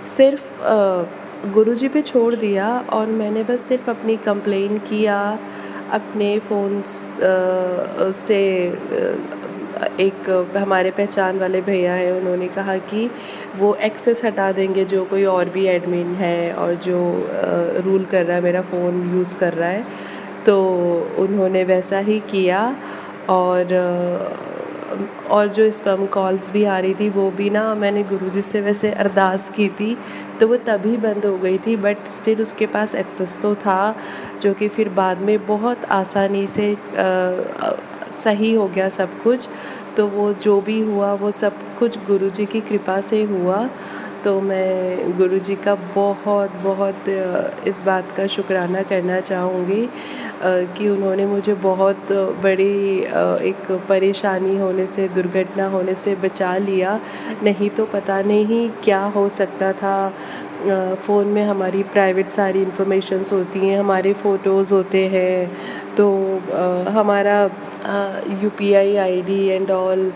सिर्फ गुरुजी पे छोड़ दिया और मैंने बस सिर्फ अपनी कंप्लेन किया, अपने फ़ोन से एक हमारे पहचान वाले भैया हैं, उन्होंने कहा कि वो एक्सेस हटा देंगे जो कोई और भी एडमिन है और जो रूल कर रहा है, मेरा फ़ोन यूज़ कर रहा है। तो उन्होंने वैसा ही किया और और जो स्पैम कॉल्स भी आ रही थी वो भी ना, मैंने गुरुजी से वैसे अरदास की थी तो वो तभी बंद हो गई थी, बट स्टिल उसके पास एक्सेस तो था, जो कि फिर बाद में बहुत आसानी से सही हो गया सब कुछ। तो वो जो भी हुआ वो सब कुछ गुरुजी की कृपा से हुआ। तो मैं गुरुजी का बहुत बहुत इस बात का शुक्राना करना चाहूँगी कि उन्होंने मुझे बहुत बड़ी एक परेशानी होने से, दुर्घटना होने से बचा लिया। नहीं तो पता नहीं क्या हो सकता था। फ़ोन में हमारी प्राइवेट सारी इन्फॉर्मेशंस होती हैं, हमारे फ़ोटोज़ होते हैं, तो हमारा UPI ID and all,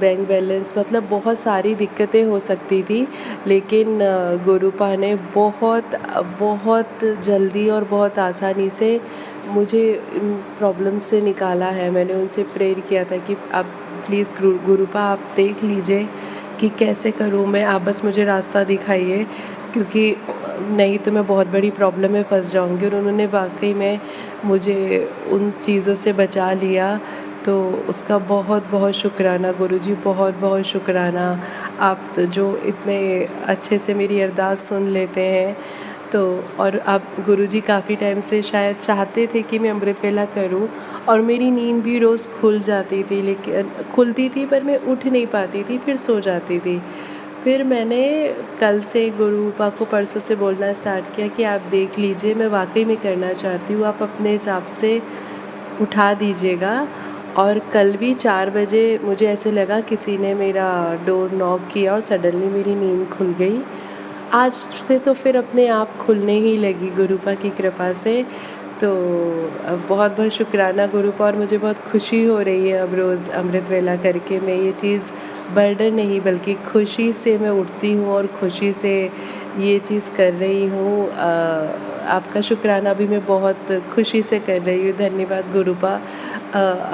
bank balance, मतलब बहुत सारी दिक्कतें हो सकती थी। लेकिन गुरुपा ने बहुत बहुत जल्दी और बहुत आसानी से मुझे इन प्रॉब्लम से निकाला है। मैंने उनसे प्रेयर किया था कि आप प्लीज़ गुरुपा आप देख लीजिए कि कैसे करूँ मैं, आप बस मुझे रास्ता दिखाइए, क्योंकि नहीं तो मैं बहुत बड़ी प्रॉब्लम में फंस जाऊँगी। और उन्होंने वाकई में मुझे उन चीज़ों से बचा लिया। तो उसका बहुत बहुत शुक्राना गुरुजी, बहुत बहुत शुक्राना। आप जो इतने अच्छे से मेरी अरदास सुन लेते हैं। तो और आप गुरुजी काफ़ी टाइम से शायद चाहते थे कि मैं अमृत वेला करूं, और मेरी नींद भी रोज़ खुल जाती थी, लेकिन खुलती थी पर मैं उठ नहीं पाती थी, फिर सो जाती थी। फिर मैंने कल से गुरुपा को परसों से बोलना स्टार्ट किया कि आप देख लीजिए, मैं वाकई में करना चाहती हूँ, आप अपने हिसाब से उठा दीजिएगा। और कल भी 4 बजे मुझे ऐसे लगा किसी ने मेरा डोर नॉक किया और सडनली मेरी नींद खुल गई। आज से तो फिर अपने आप खुलने ही लगी गुरुपा की कृपा से। तो बहुत बहुत शुक्राना गुरुपा, और मुझे बहुत खुशी हो रही है अब रोज़ अमृत वेला करके। मैं ये चीज़ बर्डन नहीं बल्कि खुशी से मैं उठती हूँ और खुशी से ये चीज़ कर रही हूँ। आपका शुक्राना भी मैं बहुत खुशी से कर रही हूँ। धन्यवाद गुरुपा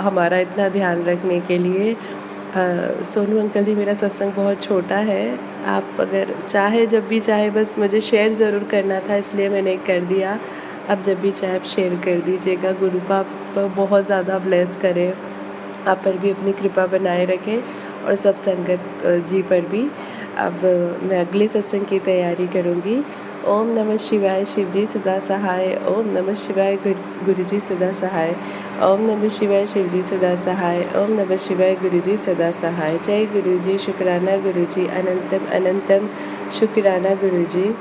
हमारा इतना ध्यान रखने के लिए। सोनू अंकल जी, मेरा सत्संग बहुत छोटा है, आप अगर चाहे जब भी चाहे बस मुझे शेयर ज़रूर करना था, इसलिए मैंने कर दिया। आप जब भी चाहे आप शेयर कर दीजिएगा। गुरुपा आप बहुत ज़्यादा ब्लेस करें, आप पर भी अपनी कृपा बनाए रखें, और सब संगत जी पर भी। अब मैं अगले सत्संग की तैयारी करूँगी। ओम नमः शिवाय, शिव जी सदा सहाय। ओम नमः शिवाय, गुरु जी सदा सहाय। ओम नमः शिवाय, शिव जी सदा सहाय। ओम नमः शिवाय, गुरु जी सदा सहाय। जय गुरु जी, शुक्राना गुरु जी, अनंतम अनंतम शुक्राना गुरु जी।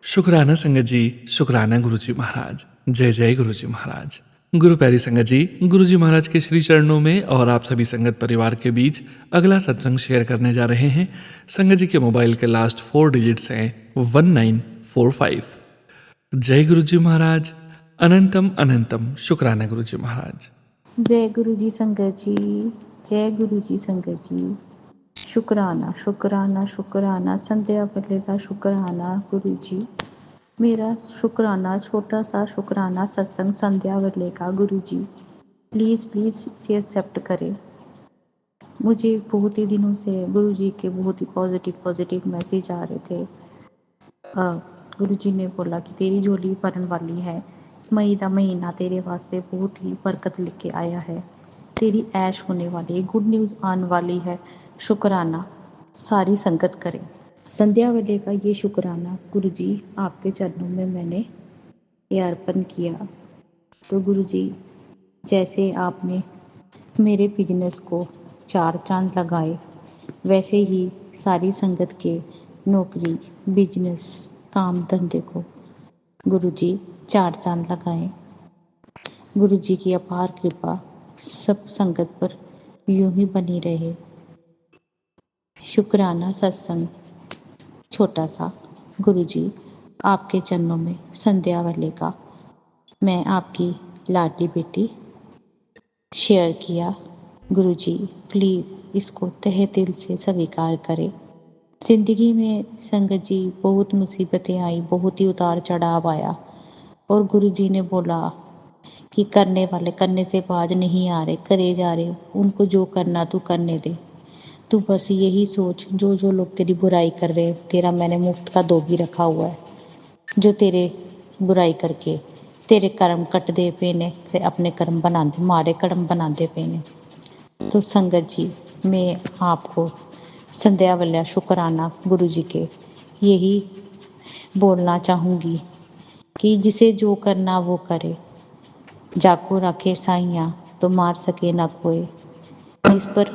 शुक्राना संगत जी, शुक्राना गुरुजी महाराज। जय जय गुरुजी महाराज। गुरु प्यारी संगत जी, गुरुजी महाराज के श्री चरणों में और आप सभी संगत परिवार के बीच अगला सत्संग शेयर करने जा रहे हैं। संगत जी के मोबाइल के लास्ट 4 डिजिट्स हैं 1945। जय गुरुजी महाराज, अनंतम अनंतम शुक्राना गुरुजी महाराज। जय गुरु जी संगत जी, जय गुरु जी संगत जी। शुक्राना शुक्राना शुक्राना, संध्या बदले का शुक्राना गुरु जी। मेरा शुक्राना, छोटा सा शुक्राना सत्संग संध्या बदले का गुरु जी। प्लीज़ प्लीज़ इसे एक्सेप्ट करें। मुझे बहुत ही दिनों से गुरु जी के बहुत ही पॉजिटिव मैसेज आ रहे थे। गुरु जी ने बोला कि तेरी झोली भरन वाली है, मई का महीना तेरे वास्ते बहुत ही बरकत लेके आया है, तेरी ऐश होने वाली है, गुड न्यूज़ आने वाली है। शुक्राना सारी संगत करें। संध्या वाले का ये शुक्राना गुरु जी आपके चरणों में मैंने ये अर्पण किया। तो गुरु जी, जैसे आपने मेरे बिजनेस को 4 चांद लगाए, वैसे ही सारी संगत के नौकरी, बिजनेस, काम धंधे को गुरु जी 4 चांद लगाएं। गुरु जी की अपार कृपा सब संगत पर यूं ही बनी रहे। शुक्राना सत्संग छोटा सा गुरु जी आपके चरणों में संध्या वाले का मैं आपकी लाडली बेटी शेयर किया। गुरु जी प्लीज़ इसको तहे दिल से स्वीकार करें। ज़िंदगी में संगत जी बहुत मुसीबतें आई, बहुत ही उतार चढ़ाव आया, और गुरु जी ने बोला कि करने वाले करने से बाज नहीं आ रहे, करे जा रहे, उनको जो करना तू करने दे। तू बस यही सोच, जो जो लोग तेरी बुराई कर रहे, तेरा मैंने मुफ्त का दोगी रखा हुआ है, जो तेरे बुराई करके तेरे कर्म कट दे पे ने, ते अपने कर्म बनाते, मारे कर्म बनाते पे ने। तो संगत जी, मैं आपको संध्या वाला शुक्राना गुरु जी के यही बोलना चाहूँगी कि जिसे जो करना वो करे, जाको रखे साइयाँ तो मार सके ना कोई। इस पर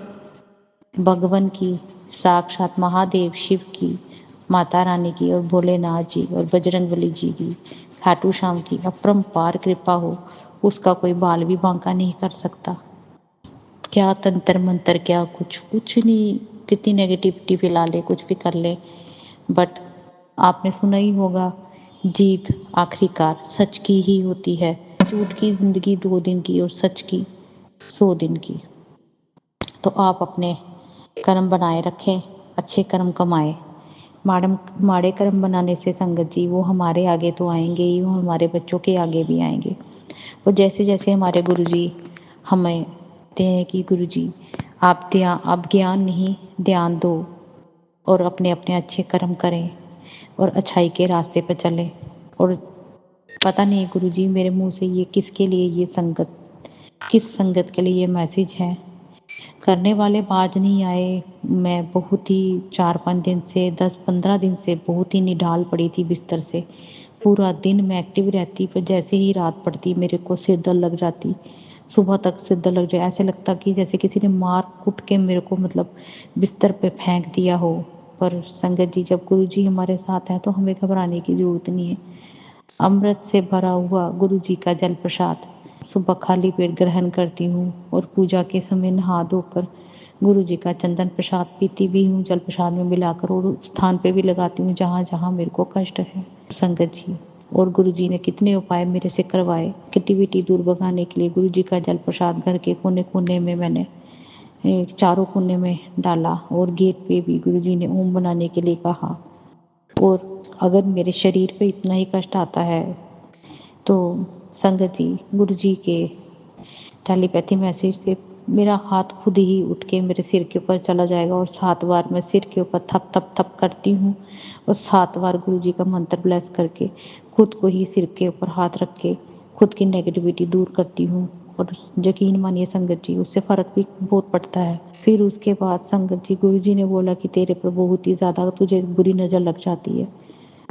भगवान की, साक्षात महादेव शिव की, माता रानी की और भोलेनाथ जी और बजरंगबली जी की, खाटू श्याम की अपरंपार कृपा हो, उसका कोई बाल भी बांका नहीं कर सकता। क्या तंत्र मंत्र, क्या कुछ कुछ नहीं, कितनी नेगेटिविटी फैला ले, कुछ भी कर ले, बट आपने सुना ही होगा, जीत आखिरकार सच की ही होती है। झूठ की जिंदगी 2 दिन की और सच की 100 दिन की। तो आप अपने कर्म बनाए रखें, अच्छे कर्म कमाएं। माड़े कर्म बनाने से संगत जी वो हमारे आगे तो आएंगे ही, वो हमारे बच्चों के आगे भी आएंगे। और जैसे जैसे हमारे गुरुजी हमें कहते हैं कि गुरुजी आप ज्ञान नहीं, ध्यान दो और अपने अपने अच्छे कर्म करें और अच्छाई के रास्ते पर चलें। और पता नहीं गुरुजी मेरे मुंह से ये किसके लिए, ये संगत किस संगत के लिए ये मैसेज है। करने वाले बाज नहीं आए। मैं बहुत ही 4-5 दिन से, 10-15 दिन से बहुत ही निढाल पड़ी थी बिस्तर से। पूरा दिन मैं एक्टिव रहती, पर जैसे ही रात पड़ती मेरे को सिर दर्द लग जाती, सुबह तक सिर दर्द लग जाए, ऐसे लगता कि जैसे किसी ने मार कुट के मेरे को मतलब बिस्तर पे फेंक दिया हो। पर संगत जी, जब गुरु जी हमारे साथ हैं तो हमें घबराने की जरूरत नहीं है। अमृत से भरा हुआ गुरु जी का जल प्रसाद सुबह खाली पेट ग्रहण करती हूँ और पूजा के समय नहा धोकर गुरु जी का चंदन प्रसाद पीती भी हूँ, जल प्रसाद में मिलाकर, और उस स्थान पे भी लगाती हूँ जहाँ जहाँ मेरे को कष्ट है। संगत जी, और गुरु जी ने कितने उपाय मेरे से करवाए नेगेटिविटी दूर भगाने के लिए। गुरु जी का जल प्रसाद घर के कोने कोने में मैंने चारों कोने में डाला, और गेट पे भी गुरु जी ने ओम बनाने के लिए कहा। और अगर मेरे शरीर पे इतना ही कष्ट आता है तो संगत जी, गुरु जी के टेलीपैथी मैसेज से मेरा हाथ खुद ही उठ के मेरे सिर के ऊपर चला जाएगा, और 7 बार मैं सिर के ऊपर थप थप थप करती हूँ, और 7 बार गुरु जी का मंत्र ब्लेस करके खुद को ही सिर के ऊपर हाथ रख के खुद की नेगेटिविटी दूर करती हूँ। और यकीन मानिए संगत जी, उससे फ़र्क भी बहुत पड़ता है। फिर उसके बाद संगत जी, गुरु जी ने बोला कि तेरे पर बहुत ही ज़्यादा तुझे बुरी नज़र लग जाती है।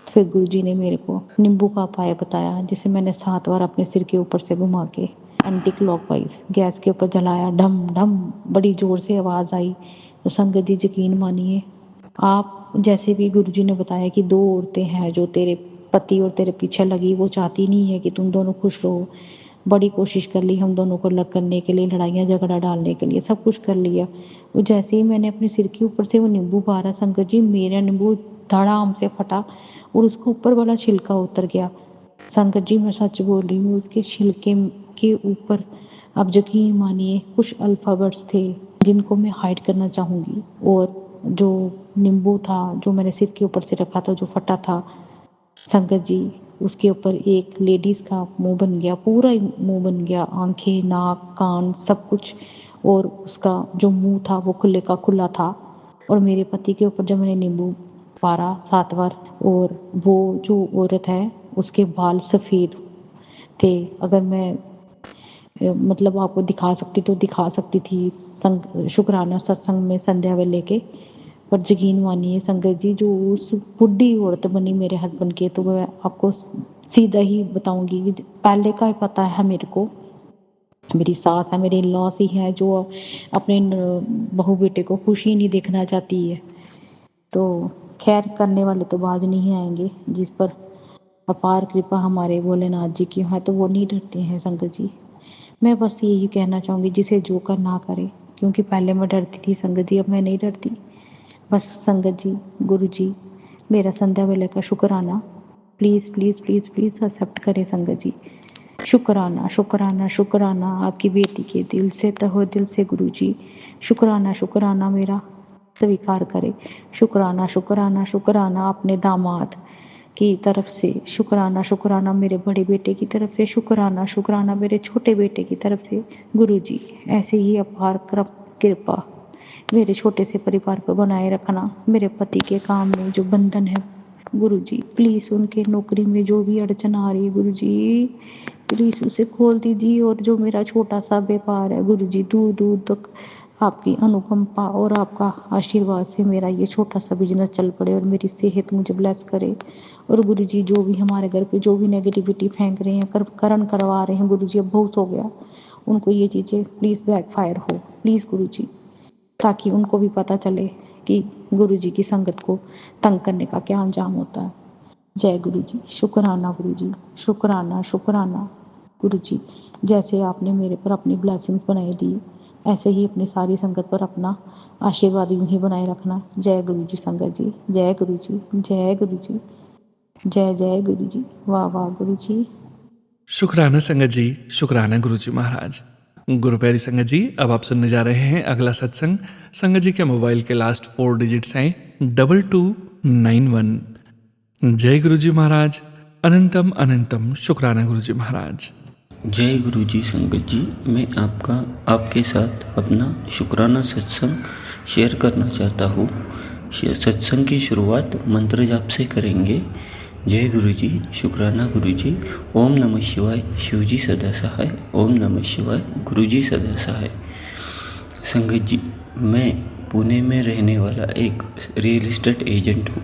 फिर गुरु जी ने मेरे को नींबू का उपाय बताया, जिसे मैंने 7 बार अपने सिर के ऊपर से घुमा के एंटी क्लॉकवाइज गैस के ऊपर जलाया। ढम ढम बड़ी जोर से आवाज़ आई। तो संगत जी, यकीन मानिए, आप जैसे भी गुरु जी ने बताया कि 2 औरतें हैं जो तेरे पति और तेरे पीछे लगी, वो चाहती नहीं है कि तुम दोनों खुश रहो। बड़ी कोशिश कर ली हम दोनों को अलग करने के लिए, लड़ाइयाँ झगड़ा डालने के लिए, सब कुछ कर लिया। वो जैसे ही मैंने अपने सिर के ऊपर से वो नींबू मारा संगत जी, मेरा नींबू धड़ाम से फटा और उसका ऊपर वाला छिलका उतर गया। संगत जी, मैं सच बोल रही हूँ, उसके छिलके के ऊपर आप यकीन मानिए कुछ अल्फ़ाबेट्स थे जिनको मैं हाइड करना चाहूँगी। और जो नींबू था जो मैंने सिर के ऊपर से रखा था, जो फटा था संगत जी, उसके ऊपर एक लेडीज़ का मुंह बन गया, पूरा ही मुंह बन गया, आंखें, नाक, कान, सब कुछ। और उसका जो मुंह था वो खुले का खुला था। और मेरे पति के ऊपर जब मैंने नींबू मारा 7 बार, और वो जो औरत है उसके बाल सफ़ेद थे। अगर मैं मतलब आपको दिखा सकती तो दिखा सकती थी शुक्राना सत्संग में संध्या वेले के। पर यकीन मानिए संगत जी, जो उस बुढ़ी औरत बनी मेरे हस्बैंड के, तो मैं आपको सीधा ही बताऊंगी कि पहले का ही पता है मेरे को। मेरी सास है, मेरी लॉस ही है, जो अपने बहू बेटे को खुशी नहीं देखना चाहती है। तो खैर, करने वाले तो बाज नहीं आएंगे। जिस पर अपार कृपा हमारे भोलेनाथ जी की है तो वो नहीं डरते हैं संगत जी। मैं बस यही कहना चाहूँगी, जिसे जो कर ना करे, क्योंकि पहले मैं डरती थी संगत जी, अब मैं नहीं डरती। बस संगत जी, गुरु जी, मेरा संध्या वेले का शुक्राना please please please please accept करें संगत जी। शुक्राना शुक्राना शुक्राना आपकी बेटी के दिल से, तहो दिल से गुरु जी, शुक्राना शुक्राना मेरा स्वीकार करें। शुक्राना शुक्राना शुक्राना अपने दामाद की तरफ से शुक्राना, शुक्राना मेरे बड़े बेटे की तरफ से शुक्राना, शुक्राना मेरे छोटे बेटे की तरफ से। गुरुजी ऐसे ही अपार कृपा मेरे छोटे से परिवार पर बनाए रखना। मेरे पति के काम में जो बंधन है गुरुजी, प्लीज उनके नौकरी में जो भी अड़चन आ रही है गुरुजी, प्लीज उसे खोल दीजिए। और जो मेरा छोटा सा व्यापार है गुरुजी, दूर दूर तक आपकी अनुकंपा और आपका आशीर्वाद से मेरा ये छोटा सा बिजनेस चल पड़े और मेरी सेहत मुझे ब्लेस करे। और गुरुजी जो भी हमारे घर पे जो भी नेगेटिविटी फेंक रहे हैं, करण करवा रहे हैं गुरुजी, अब बहुत हो गया, उनको ये चीज़ें प्लीज़ बैकफायर हो प्लीज़ गुरुजी, ताकि उनको भी पता चले कि गुरुजी की संगत को तंग करने का क्या अंजाम होता है। जय गुरुजी, शुक्राना गुरुजी, शुक्राना शुक्राना गुरुजी। जैसे आपने मेरे पर अपनी ब्लेसिंग्स बनाई दी, ऐसे ही अपनी सारी संगत पर अपना आशीर्वाद यूं ही बनाए रखना। जय गुरुजी संगत जी, जय गुरुजी, जय गुरुजी, जय जय गुरुजी, वाह वाह गुरुजी। शुक्राना संगत जी, शुक्राना गुरुजी महाराज। गुरु प्यारी संगत जी, अब आप सुनने जा रहे हैं अगला सत्संग। संगत जी के मोबाइल के लास्ट 4 डिजिट्स हैं 2291। जय गुरुजी महाराज, अनंतम अनंतम शुक्राना गुरुजी महाराज। जय गुरु जी संगत जी, मैं आपके साथ अपना शुक्राना सत्संग शेयर करना चाहता हूँ। सत्संग की शुरुआत मंत्र जाप से करेंगे। जय गुरु जी, शुक्राना गुरु जी, ओम नमः शिवाय, शिव जी सदा सहाय, ओम नमः शिवाय, गुरु जी सदा सहाय। संगत जी, मैं पुणे में रहने वाला एक रियल एस्टेट एजेंट हूँ।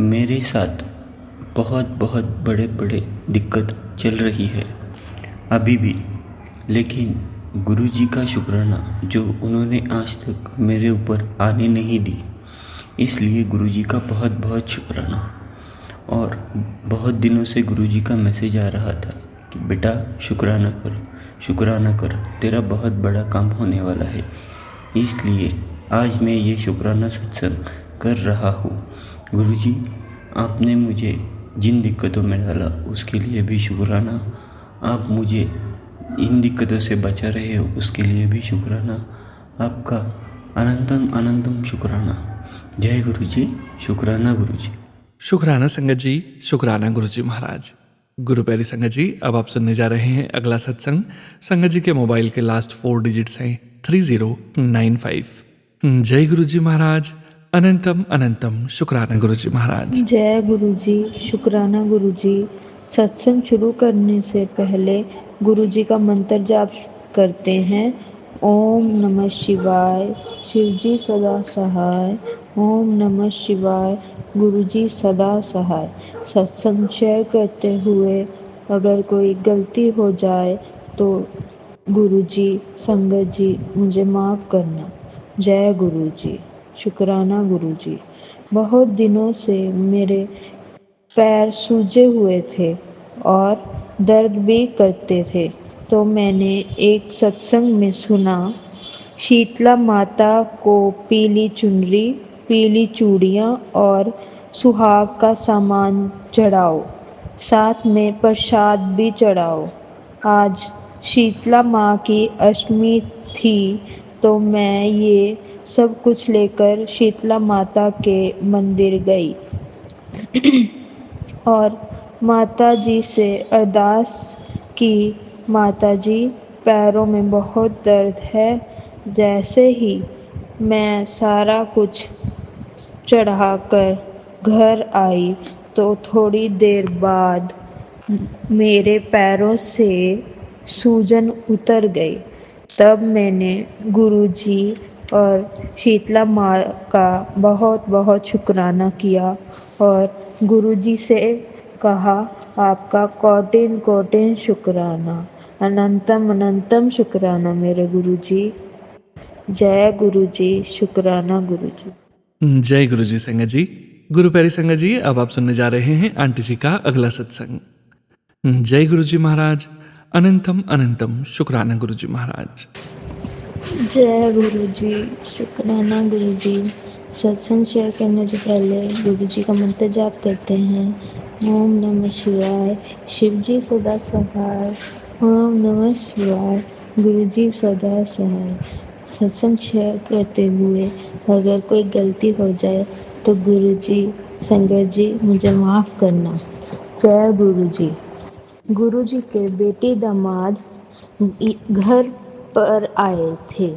मेरे साथ बहुत बड़े दिक्कत चल रही है अभी भी, लेकिन गुरुजी का शुक्राना जो उन्होंने आज तक मेरे ऊपर आने नहीं दी, इसलिए गुरुजी का बहुत शुक्राना। और बहुत दिनों से गुरुजी का मैसेज आ रहा था कि बेटा शुक्राना कर, तेरा बहुत बड़ा काम होने वाला है। इसलिए आज मैं ये शुक्राना सत्संग कर रहा हूँ। गुरुजी, आपने मुझे जिन दिक्कतों में डाला उसके लिए भी शुक्राना, आप मुझे इन दिक्कतों से बचा रहे हो उसके लिए भी शुक्राना, आपका अनंतम शुक्राना। जय गुरु जी, शुक्राना गुरु जी। शुक्राना संगत जी, शुक्राना गुरुजी महाराज। गुरु प्यारी संगत जी, अब आप सुनने जा रहे हैं अगला सत्संग। संगत जी के मोबाइल के लास्ट 4 डिजिट्स हैं 3095। जय गुरुजी महाराज, अनंतम अनंतम शुक्राना गुरुजी महाराज। जय गुरुजी, शुक्राना गुरुजी। सत्संग शुरू करने से पहले गुरुजी का मंत्र जाप करते हैं। ओम नमः शिवाय, शिवजी सदा सहाय, ओम नमः शिवाय, गुरुजी सदा सहाय। सत्संग शेयर करते हुए अगर कोई गलती हो जाए तो गुरुजी, संगत जी मुझे माफ़ करना। जय गुरुजी, शुक्राना गुरुजी। बहुत दिनों से मेरे पैर सूजे हुए थे और दर्द भी करते थे, तो मैंने एक सत्संग में सुना, शीतला माता को पीली चुनरी, पीली चूड़ियाँ और सुहाग का सामान चढ़ाओ, साथ में प्रसाद भी चढ़ाओ। आज शीतला माँ की अष्टमी थी, तो मैं ये सब कुछ लेकर शीतला माता के मंदिर गई और माता जी से अरदास की, माता जी पैरों में बहुत दर्द है। जैसे ही मैं सारा कुछ चढ़ाकर घर आई तो थोड़ी देर बाद मेरे पैरों से सूजन उतर गई। तब मैंने गुरुजी और शीतला माँ का बहुत शुक्राना किया और गुरुजी से कहा, आपका कोटिन शुक्राना, अनंतम शुक्राना मेरे गुरुजी। जय गुरुजी, शुक्राना गुरुजी। जय गुरुजी संगत जी। गुरु प्यारी संगत जी, अब आप सुनने जा रहे हैं आंटी जी का अगला सत्संग। जय गुरुजी महाराज, अनंतम अनंतम शुक्राना गुरुजी महाराज। जय गुरुजी, शुक्राना गुरुजी। सत्संग शेयर करने से पहले गुरुजी का मंत्र जाप करते हैं। ओम नमः शिवाय, शिवजी सदा सहाय, ओम नमः शिवाय, गुरुजी सदा सहाय। सत्संग शेयर करते हुए अगर कोई गलती हो जाए तो गुरुजी संगत जी मुझे माफ़ करना। जय गुरु जी। गुरु जी के बेटी दामाद घर पर आए थे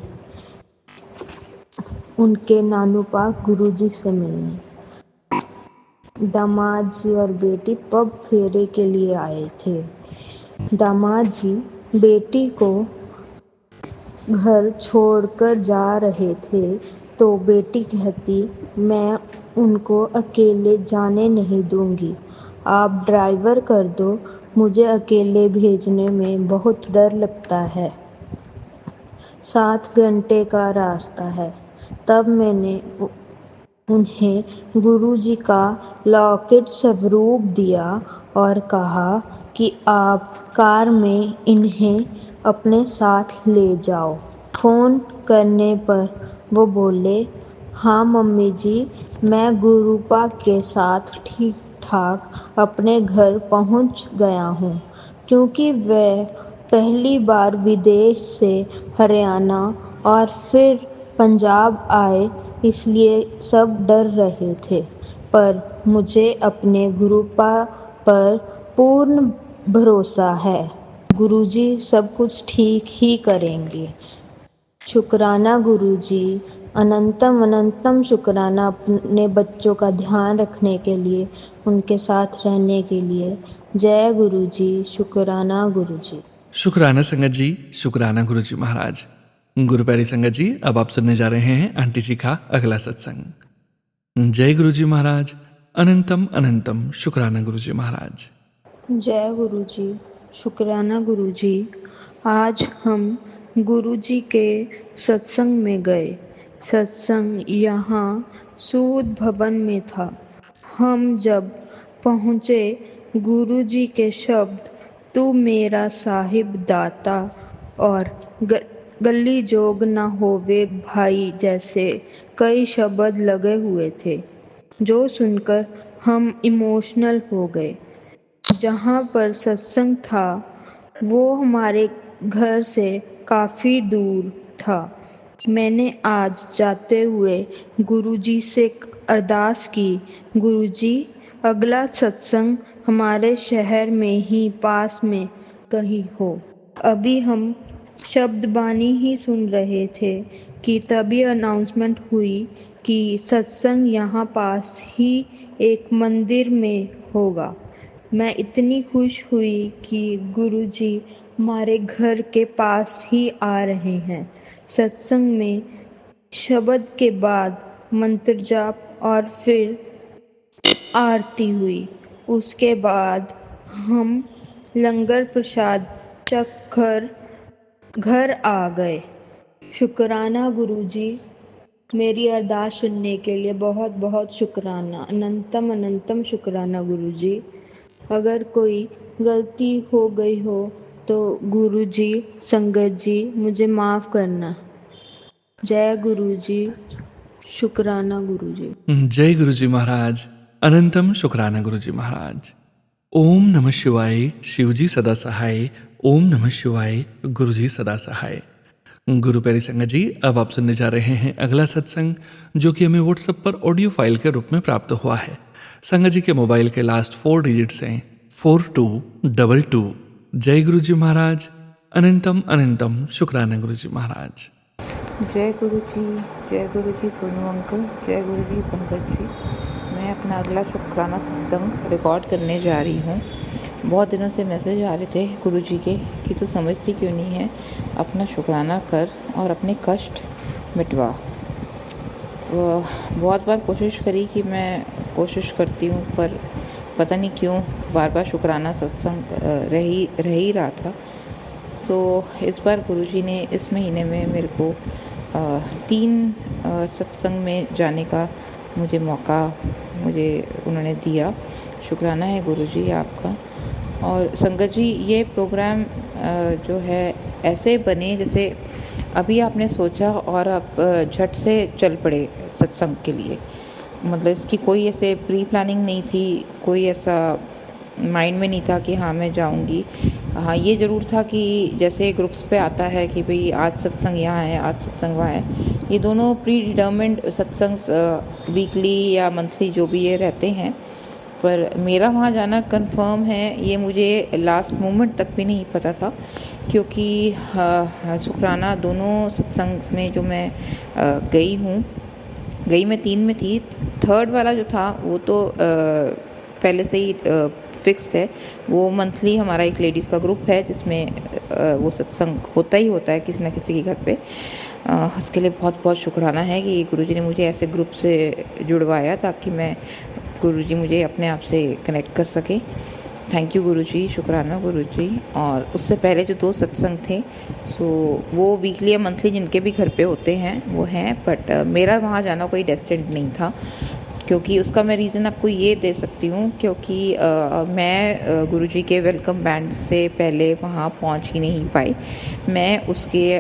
उनके नानू पाक गुरु जी से मिलने। दामाद जी और बेटी पब फेरे के लिए आए थे। दामाद जी बेटी को घर छोड़कर जा रहे थे तो बेटी कहती, मैं उनको अकेले जाने नहीं दूंगी, आप ड्राइवर कर दो, मुझे अकेले भेजने में बहुत डर लगता है, 7 घंटे का रास्ता है। तब मैंने उन्हें गुरुजी का लॉकेट स्वरूप दिया और कहा कि आप कार में इन्हें अपने साथ ले जाओ। फ़ोन करने पर वो बोले, हाँ मम्मी जी, मैं गुरुपा के साथ ठीक ठाक अपने घर पहुंच गया हूँ, क्योंकि वह पहली बार विदेश से हरियाणा और फिर पंजाब आए, इसलिए सब डर रहे थे, पर मुझे अपने गुरुपा पर पूर्ण भरोसा है। गुरुजी सब कुछ ठीक ही करेंगे। शुक्राना गुरुजी, अनंतम अनंतम शुक्राना अपने बच्चों का ध्यान रखने के लिए, उनके साथ रहने के लिए। जय गुरुजी, शुक्राना गुरुजी। शुक्राना संगत जी, शुक्राना गुरु जी महाराज। गुरु प्यारी संगत जी, अब आप सुनने जा रहे हैं आंटी जी का अगला सत्संग। जय गुरु जी महाराज, अनंतम अनंतम शुक्राना गुरु जी महाराज। जय गुरु जी, शुक्राना गुरु जी। आज हम गुरु जी के सत्संग में गए। सत्संग यहाँ सूद भवन में था। हम जब पहुँचे, गुरु जी के शब्द, तू मेरा साहिब दाता और गली जोग न होवे भाई जैसे कई शब्द लगे हुए थे, जो सुनकर हम इमोशनल हो गए। जहाँ पर सत्संग था वो हमारे घर से काफ़ी दूर था। मैंने आज जाते हुए गुरुजी से अरदास की, गुरुजी अगला सत्संग हमारे शहर में ही पास में कहीं हो। अभी हम शब्द बानी ही सुन रहे थे कि तभी अनाउंसमेंट हुई कि सत्संग यहाँ पास ही एक मंदिर में होगा। मैं इतनी खुश हुई कि गुरुजी हमारे घर के पास ही आ रहे हैं। सत्संग में शब्द के बाद मंत्र जाप और फिर आरती हुई। उसके बाद हम लंगर प्रसाद चखकर घर आ गए। शुक्राना गुरुजी, मेरी अरदास सुनने के लिए बहुत बहुत शुक्राना, अनंतम अनंतम शुक्राना गुरुजी। अगर कोई गलती हो गई हो तो गुरुजी, संगत जी मुझे माफ़ करना। जय गुरुजी, शुक्राना गुरुजी। जय गुरु जी महाराज, अनंतम शुक्राना गुरु जी महाराज। ओम नमः शिवाय, शिवजी सदा सहाय। ओम नमः शिवाय, गुरु जी सदा सहाय। गुरु प्यारी संगत जी, अब आप सुनने जा रहे हैं अगला सत्संग, जो कि हमें व्हाट्सएप पर ऑडियो फाइल के रूप में प्राप्त हुआ है। संगत जी के मोबाइल के लास्ट 4 डिजिट्स हैं 4222। जय गुरु जी महाराज, अनंतम अनंतम शुक्राना गुरु जी महाराज। जय गुरु जी सोनू अंकल, जय गुरु जी संगत जी। मैं अपना अगला शुक्राना सत्संग रिकॉर्ड करने जा रही हूँ। बहुत दिनों से मैसेज आ रहे थे गुरु जी के कि तू समझती क्यों नहीं है, अपना शुक्राना कर और अपने कष्ट मिटवा। बहुत बार कोशिश करी कि मैं कोशिश करती हूँ, पर पता नहीं क्यों बार बार शुक्राना सत्संग रह ही रहा था। तो इस बार गुरुजी ने इस महीने में मेरे को 3 सत्संग में जाने का मौका उन्होंने दिया। शुक्राना है गुरुजी आपका। और संगत जी, ये प्रोग्राम जो है ऐसे बने जैसे अभी आपने सोचा और आप झट से चल पड़े सत्संग के लिए। मतलब इसकी कोई ऐसे प्री प्लानिंग नहीं थी, कोई ऐसा माइंड में नहीं था कि हाँ मैं जाऊंगी। हाँ, ये ज़रूर था कि जैसे ग्रुप्स पे आता है कि भाई आज सत्संग यहाँ है, आज सत्संग वहाँ है, ये दोनों प्री डिटर्मिन्ड सत्संग वीकली या मंथली जो भी ये रहते हैं, पर मेरा वहाँ जाना कंफर्म है ये मुझे लास्ट मोमेंट तक भी नहीं पता था, क्योंकि शुक्राना दोनों सत्संग में जो मैं गई मैं 3 में थी। थर्ड वाला जो था वो तो पहले से ही फिक्स्ड है। वो मंथली हमारा एक लेडीज़ का ग्रुप है जिसमें वो सत्संग होता ही होता है किसी न किसी के घर पे। उसके लिए बहुत बहुत शुक्राना है कि गुरुजी ने मुझे ऐसे ग्रुप से जुड़वाया ताकि मैं गुरुजी मुझे अपने आप से कनेक्ट कर सके। थैंक यू गुरुजी, शुक्राना गुरुजी। और उससे पहले जो 2 सत्संग थे सो वो वीकली या मंथली जिनके भी घर पे होते हैं वो हैं, बट मेरा वहाँ जाना कोई डेस्टिनेड नहीं था, क्योंकि उसका मैं रीज़न आपको ये दे सकती हूँ क्योंकि मैं गुरुजी के वेलकम बैंड से पहले वहाँ पहुँच ही नहीं पाई। मैं उसके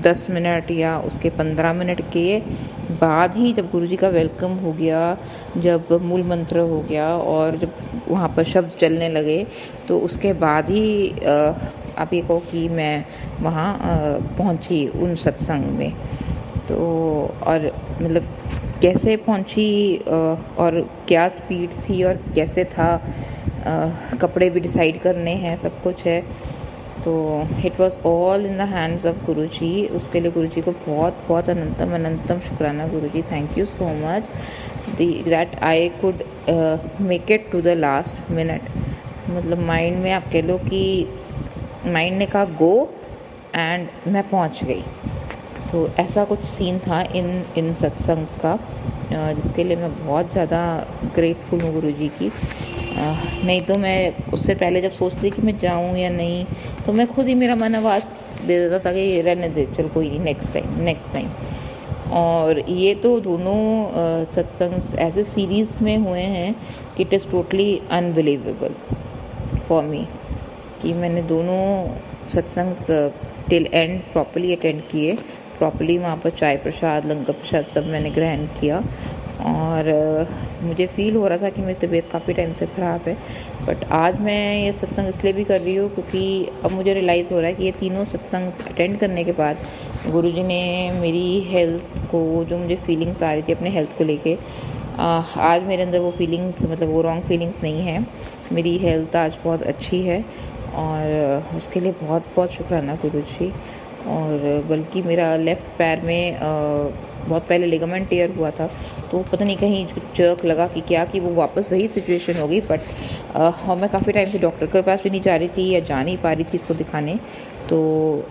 10 मिनट या उसके 15 मिनट के बाद ही, जब गुरुजी का वेलकम हो गया, जब मूल मंत्र हो गया और जब वहाँ पर शब्द चलने लगे, तो उसके बाद ही आप ये कहो कि मैं वहाँ पहुँची उन सत्संग में। तो और मतलब कैसे पहुंची और क्या स्पीड थी और कैसे था, कपड़े भी डिसाइड करने हैं, सब कुछ है। तो it was all in the hands of Guruji. उसके लिए गुरुजी को बहुत बहुत अनंतम अनंतम शुक्राना Guruji. Thank you so much that I could make it to the last minute. मतलब माइंड में आप कह लो कि माइंड ने कहा गो एंड मैं पहुंच गई। तो ऐसा कुछ सीन था इन सत्संग्स का, जिसके लिए मैं बहुत ज़्यादा ग्रेटफुल हूँ गुरुजी की। नहीं तो मैं उससे पहले जब सोचती कि मैं जाऊँ या नहीं, तो मैं खुद ही, मेरा मन आवाज़ दे देता था कि रहने दे, चल कोई नहीं, नेक्स्ट टाइम। और ये तो दोनों सत्संग ऐसे सीरीज़ में हुए हैं कि it is totally unbelievable for me कि मैंने दोनों सत्संग टिल एंड प्रॉपर्ली अटेंड किए, प्रॉपर्ली वहाँ पर चाय प्रसाद, लंगर प्रसाद सब मैंने ग्रहण किया। और मुझे फ़ील हो रहा था कि मेरी तबीयत काफ़ी टाइम से ख़राब है, बट आज मैं ये सत्संग इसलिए भी कर रही हूँ क्योंकि अब मुझे रियलाइज़ हो रहा है कि ये तीनों सत्संग अटेंड करने के बाद गुरुजी ने मेरी हेल्थ को, जो मुझे फीलिंग्स आ रही थी अपने हेल्थ को लेके, आज मेरे अंदर वो फीलिंग्स, मतलब वो रॉन्ग फीलिंग्स नहीं है। मेरी हेल्थ आज बहुत अच्छी है और उसके लिए बहुत बहुत शुक्राना गुरुजी। और बल्कि मेरा लेफ़्ट पैर में बहुत पहले लिगामेंट टेयर हुआ था, तो पता नहीं कहीं जर्क लगा कि क्या, कि वो वापस वही सिचुएशन होगी। बट और मैं काफ़ी टाइम से डॉक्टर के पास भी नहीं जा रही थी या जा नहीं पा रही थी इसको दिखाने। तो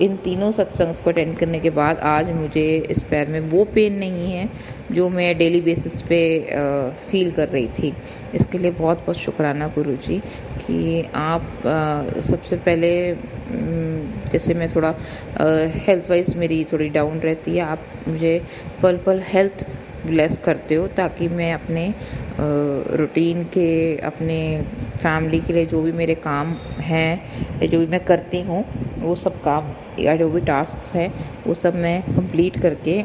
इन तीनों सत्संग्स को अटेंड करने के बाद आज मुझे इस पैर में वो पेन नहीं है जो मैं डेली बेसिस पे फ़ील कर रही थी। इसके लिए बहुत बहुत शुक्राना गुरुजी कि आप सबसे पहले, जैसे मैं थोड़ा हेल्थ वाइज मेरी थोड़ी डाउन रहती है, आप मुझे पल पल हेल्थ ब्लेस करते हो ताकि मैं अपने रूटीन के, अपने फैमिली के लिए जो भी मेरे काम हैं या जो भी मैं करती हूँ वो सब काम या जो भी टास्क्स हैं वो सब मैं कंप्लीट करके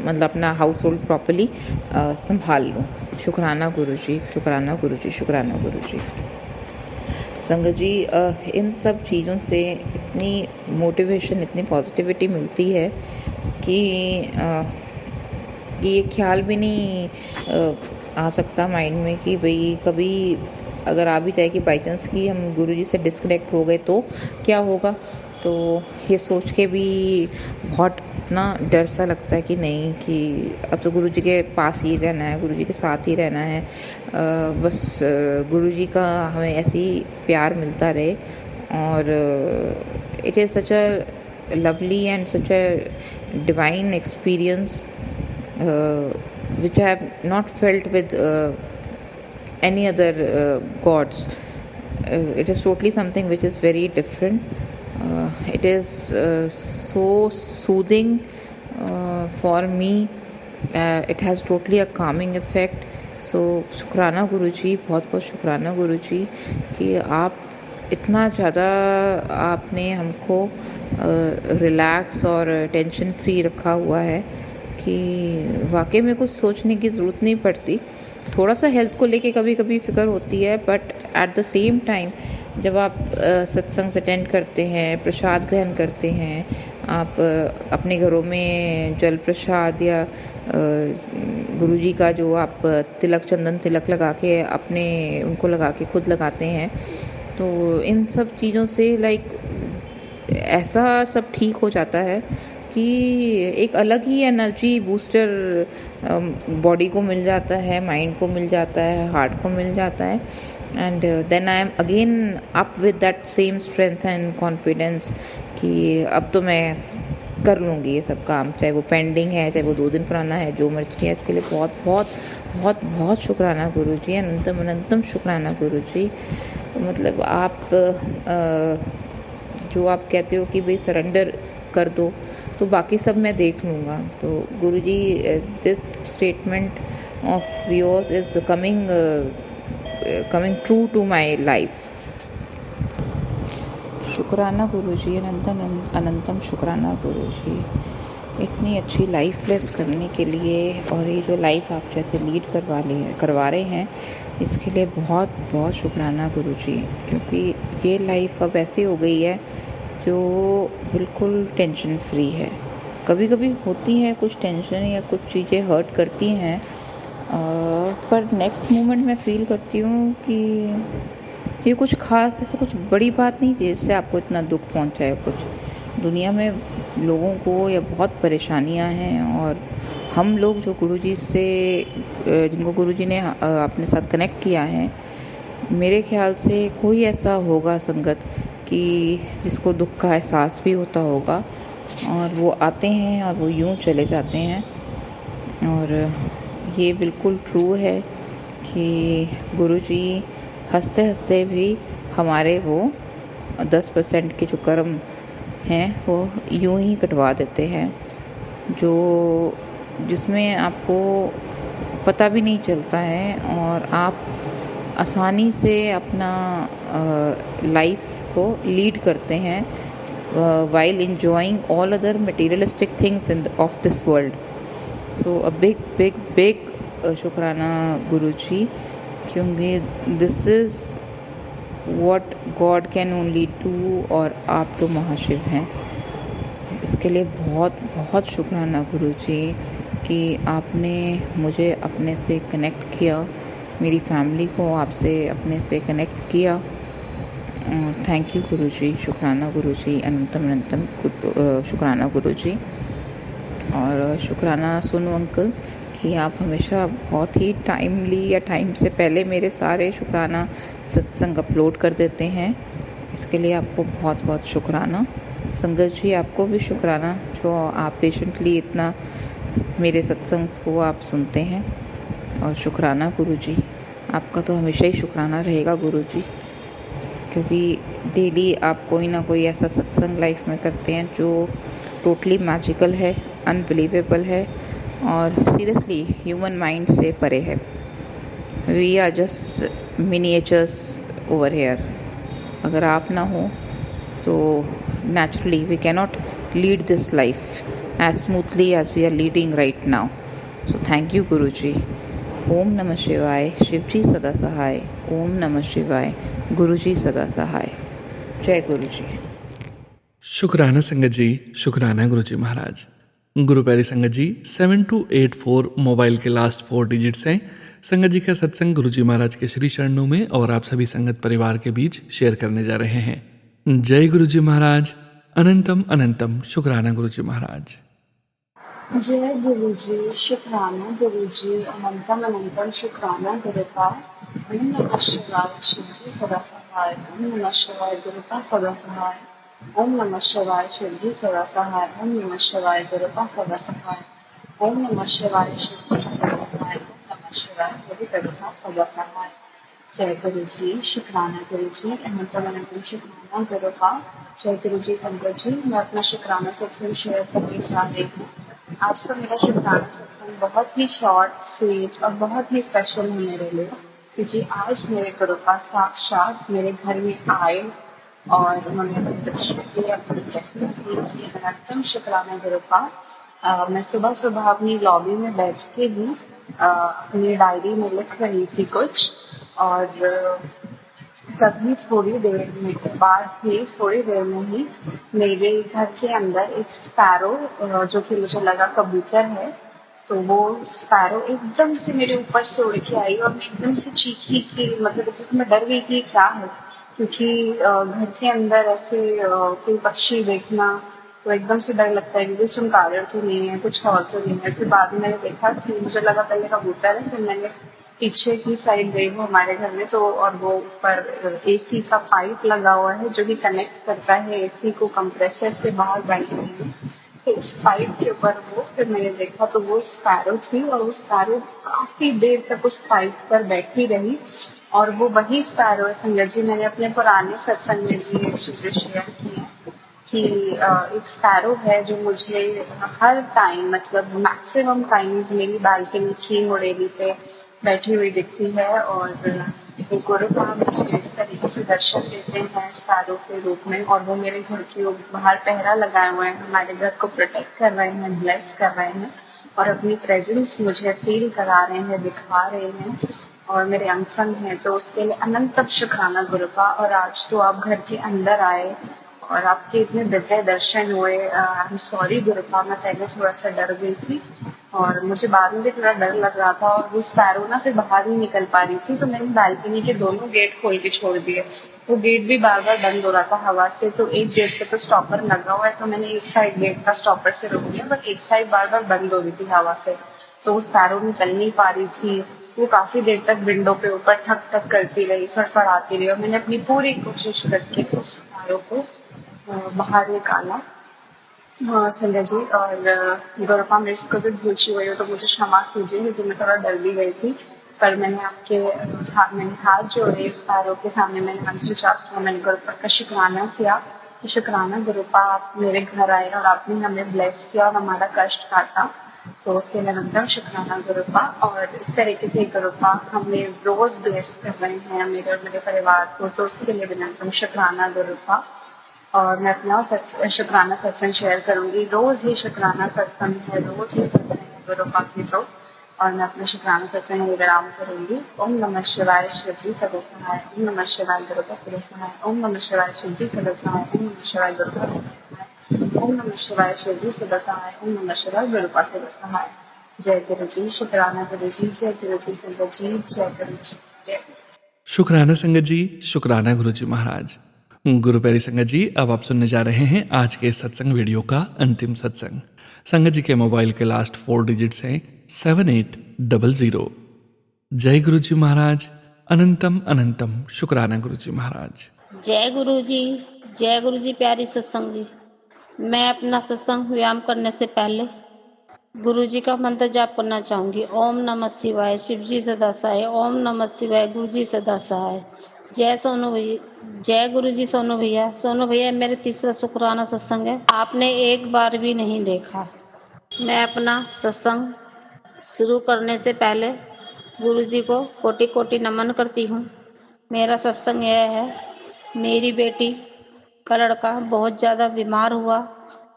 मतलब अपना हाउस होल्ड प्रॉपर्ली संभाल लूँ। शुक्राना गुरुजी, शुक्राना गुरुजी, शुक्राना गुरुजी। संगत जी, इन सब चीज़ों से इतनी मोटिवेशन, इतनी पॉजिटिविटी मिलती है कि ये ख्याल भी नहीं आ सकता माइंड में कि भाई कभी अगर आ भी जाए कि बाई चांस कि हम गुरुजी से डिस्कनेक्ट हो गए तो क्या होगा। तो ये सोच के भी बहुत ना डर सा लगता है कि नहीं, कि अब तो गुरुजी के पास ही रहना है, गुरुजी के साथ ही रहना है, बस गुरुजी का हमें ऐसे ही प्यार मिलता रहे। और it is such a lovely and such a divine experience which I have not felt with any other gods. It is totally something which is very different. It is so soothing for me. It has totally a calming effect. So शुक्राना गुरुजी, बहुत बहुत शुक्राना गुरुजी कि आप इतना ज़्यादा आपने हमको रिलैक्स और टेंशन फ्री रखा हुआ है कि वाकई में कुछ सोचने की ज़रूरत नहीं पड़ती। थोड़ा सा हेल्थ को लेके कभी कभी फ़िक्र होती है, but at the same time जब आप सत्संग अटेंड करते हैं, प्रसाद ग्रहण करते हैं, आप अपने घरों में जल प्रसाद या गुरुजी का जो आप तिलक चंदन तिलक लगा के अपने उनको लगा के खुद लगाते हैं, तो इन सब चीज़ों से लाइक ऐसा सब ठीक हो जाता है कि एक अलग ही एनर्जी बूस्टर बॉडी को मिल जाता है, माइंड को मिल जाता है, हार्ट को मिल जाता है। And then I am again up with that same strength and confidence कि अब तो मैं कर लूँगी ये सब काम, चाहे वो पेंडिंग है, चाहे वो 2 दिन पुराना है, जो मर्जी है। इसके लिए बहुत बहुत बहुत बहुत शुक्राना गुरुजी, अनंतम अनंतम शुक्राना गुरुजी। मतलब आप जो आप कहते हो कि भाई सरेंडर कर दो, तो बाकी सब मैं देख लूँगा। तो Guruji, this statement of yours is coming true to my life. शुक्राना गुरुजी, अनंतम अनंतम शुक्राना गुरुजी, इतनी अच्छी लाइफ ब्लेस करने के लिए, और ये जो लाइफ आप जैसे लीड करवा रहे हैं, इसके लिए बहुत बहुत शुक्राना गुरुजी। क्योंकि ये लाइफ अब ऐसी हो गई है जो बिल्कुल टेंशन फ्री है। कभी कभी होती है कुछ टेंशन या कुछ चीज़ें हर्ट करती हैं, पर नेक्स्ट मोमेंट मैं फील करती हूँ कि ये कुछ खास ऐसे कुछ बड़ी बात नहीं थी जिससे आपको इतना दुख पहुँचा है। कुछ दुनिया में लोगों को या बहुत परेशानियाँ हैं, और हम लोग जो गुरुजी से जिनको गुरुजी ने अपने साथ कनेक्ट किया है, मेरे ख्याल से कोई ऐसा होगा संगत कि जिसको दुख का एहसास भी होता होगा, और वो आते हैं और वो यूं चले जाते हैं। और ये बिल्कुल ट्रू है कि गुरुजी हंसते हंसते भी हमारे वो 10% के जो कर्म हैं वो यूं ही कटवा देते हैं, जो जिसमें आपको पता भी नहीं चलता है, और आप आसानी से अपना लाइफ को लीड करते हैं while enjoying all other materialistic things of this world. So a big शुक्राना गुरुजी, क्योंकि this is what God can only do, और आप तो महाशिव हैं। इसके लिए बहुत बहुत शुक्राना गुरुजी कि आपने मुझे अपने से कनेक्ट किया, मेरी फैमिली को आपसे अपने से कनेक्ट किया। थैंक यू गुरुजी, शुक्राना गुरुजी, अनंतम अनंतम शुक्राना गुरुजी। और शुक्राना सोनू अंकल कि आप हमेशा बहुत ही टाइमली या टाइम से पहले मेरे सारे शुक्राना सत्संग अपलोड कर देते हैं। इसके लिए आपको बहुत बहुत शुक्राना। संगत जी, आपको भी शुक्राना जो आप पेशेंटली इतना मेरे सत्संग को आप सुनते हैं। और शुक्राना गुरुजी, आपका तो हमेशा ही शुक्राना रहेगा गुरुजी, क्योंकि डेली आप कोई ना कोई ऐसा सत्संग लाइफ में करते हैं जो टोटली मैजिकल है, अनबिलीवेबल है, और सीरियसली ह्यूमन माइंड से परे है। We are just miniatures over here. अगर आप ना हो तो naturally we cannot lead this life as smoothly as we are leading right now. So thank you Guruji. ओम नमः शिवाय। शिवजी सदा सहाय। ओम नमः शिवाय। गुरुजी सदा सहाय। जय गुरुजी। शुक्राना संगत जी, शुक्राना गुरुजी महाराज। गुरु प्यारी संगत जी, 7284 मोबाइल के लास्ट 4 डिजिट्स हैं। संगत जी का सत्संग गुरुजी महाराज के श्री चरणों में और आप सभी संगत परिवार के बीच शेयर करने जा रहे हैं। जय गुरुजी महाराज। अनंतम अनंतम शुक्राना गुरुजी महाराज। जय गुरुजी, शुक्राना गुरुजी, अनंतम अनंतम शुक्राना गुरुपा। ओम नमः शिवाय। शिवजी सदा सहाय। ओम नमः शिवाय। गुरुपा सदा सहाय। ओम नमः शिवाय। शिवजी सदा सहाय। ओम नमः शिवाय। गुरुपा सदा सहाय। ओम नमः शिवाय। शिवजी सदा सहाय। ओम नमः शिवाय। गुरुपा सदा सहाय। जय गुरुजी, शुक्राना गुरुजी, अनंतम अनंतम शुक्राना गुरुपा। जय गुरुजी संगत जी, मैं अपना शुक्राना सत्संग शेयर करने जा रही हूँ। आज का मेरा शुक्राना सत्संग बहुत ही शॉर्ट, स्वीट और बहुत ही स्पेशल है मेरे लिए, क्योंकि आज मेरे गुरुपा साक्षात मेरे घर में आए और उन्होंने अपने दर्शन दिए, अपनी ब्लेसिंग दी। अनंतम शुक्राना गुरुपा। मैं सुबह सुबह अपनी लॉबी में बैठ के भी अपनी डायरी में लिख रही थी कुछ, और तभी थोड़ी देर में बाद ही थोड़ी देर में ही मेरे घर के अंदर एक स्पैरो, जो कि मुझे लगा कबूतर है, तो वो स्पैरो एकदम से मेरे ऊपर से उड़ के आई और मैं एकदम से चीखी कि मतलब जैसे मैं डर गई कि क्या है, क्योंकि घर के अंदर ऐसे कोई पक्षी देखना तो एकदम से डर लगता है कि चमगादड़ तो नहीं है, कुछ और तो नहीं है। फिर बाद में मैंने देखा कि मुझे लगा पहले कबूतर है, फिर मैंने पीछे की साइड गई हूँ हमारे घर में, तो और वो ऊपर एसी का पाइप लगा हुआ है जो कि कनेक्ट करता है एसी को कंप्रेसर से बाहर बैठने में। तो उस पाइप के ऊपर वो फिर मैंने देखा तो वो स्पैरो थी और वो स्पैरो काफी देर तक उस पाइप पर बैठी रही और वो वही स्पैरो है। संजय जी, मैंने अपने पुराने सत्संग में भी ये चीजें शेयर की हैं कि एक स्पैरो है जो मुझे हर टाइम मतलब मैक्सिमम टाइम्स मेरी बालकनी की मुड़ेली पे बैठी हुई दिखती है और गुरुपा मुझे इस तरीके से दर्शन देते हैं स्पैरो के रूप में और वो मेरे घर के बाहर पहरा लगाए हुए हैं, हमारे घर को प्रोटेक्ट कर रहे हैं, ब्लेस कर रहे हैं और अपनी प्रेजेंस मुझे फील करा रहे हैं, दिखा रहे हैं और मेरे अंग संग हैं। तो उसके लिए अनंत शुक्राना गुरुपा। और आज तो आप घर के अंदर आए और आपके इतने दिव्य दर्शन हुए। आई एम सॉरी गुरुपा, मैं पहले थोड़ा सा डर गई थी और मुझे बाद में भी थोड़ा डर लग रहा था और वो स्पैरो ना फिर बाहर नहीं निकल पा रही थी, तो मैंने बालकनी के दोनों गेट खोल के छोड़ दिए। वो गेट भी बार बार बंद हो रहा था हवा से, तो एक गेट पे तो स्टॉपर लगा हुआ है तो मैंने एक साइड गेट का स्टॉपर से रोक दिया, बट एक साइड बार बार बंद हो रही थी हवा से, तो वो स्पैरो निकल नहीं पा रही थी। वो काफी देर तक विंडो पे ऊपर ठक ठक करती रही, फड़फड़ाती रही और मैंने अपनी पूरी कोशिश करके उस स्पैरो को बाहर निकाला। संजय जी और गौरपा, मैं इसको भी भूल हुई हो तो मुझे क्षमा कीजिए क्योंकि मैं थोड़ा डर भी गई थी, पर मैंने मैंने हाथ जोड़े इस पैरों के सामने, मैंने मंत्र जाप किया, मैंने गौरपा का शुक्राना किया। शुक्राना गुरुपा, आप मेरे घर आए और आपने हमें ब्लेस किया और हमारा कष्ट काटा, तो उसके लिए अनंतम शुक्राना गुरुपा। और इस तरीके से गुरुपा हमें रोज ब्लेस कर रहे हैं मेरे और मेरे परिवार को, तो उसके लिए अनंतम शुक्राना गुरुपा। और मैं अपना शुक्राना सत्संग शेयर करूंगी, रोज ही शुक्राना सत्संग है, रोज ही सत्संग है गुरुपा की तो, और मैं अपना शुक्राना सत्संग विराम करूंगी। ओम नमः शिवाय शिव जी सदा सहाय, ओम नमः शिवाय गुरुपा सदा सहाय, ओम नमः शिवाय शिव जी सदा सहाय, ओम नमः शिवाय गुरुपा सदा सहाय, ओम नमः शिवाय शिव जी सदा सहाय, ओम नमः शिवाय गुरुपा सदा सहाय। जय गुरु जी, शुक्राना गुरु जी, जय गुरु जी संगत जी, जय गुरु जी, जय। शुक्राना संगत जी, शुक्राना गुरु जी महाराज। गुरु प्यारी संगत जी, अब आप सुनने जा रहे हैं आज के सत्संग वीडियो का अंतिम सत्संग। संगत जी के मोबाइल के लास्ट 4 डिजिट्स हैं 7800। जय गुरु जी महाराज, अनंतम अनंतम शुक्राना गुरु जी महाराज। जय गुरु जी प्यारी सत्संग जी। मैं अपना सत्संग व्यायाम करने से पहले गुरु जी का मंत्र जाप करना चाहूंगी। ओम नमः शिवाय शिव जी सदा सहाय, ओम नमः शिवाय गुरु जी सदा सहाय। जय सोनू भैया, जय गुरु जी सोनू भैया। सोनू भैया, मेरे तीसरा शुक्राना सत्संग है, आपने एक बार भी नहीं देखा। मैं अपना सत्संग शुरू करने से पहले गुरु जी को कोटि कोटि नमन करती हूँ। मेरा सत्संग यह है, मेरी बेटी का लड़का बहुत ज़्यादा बीमार हुआ,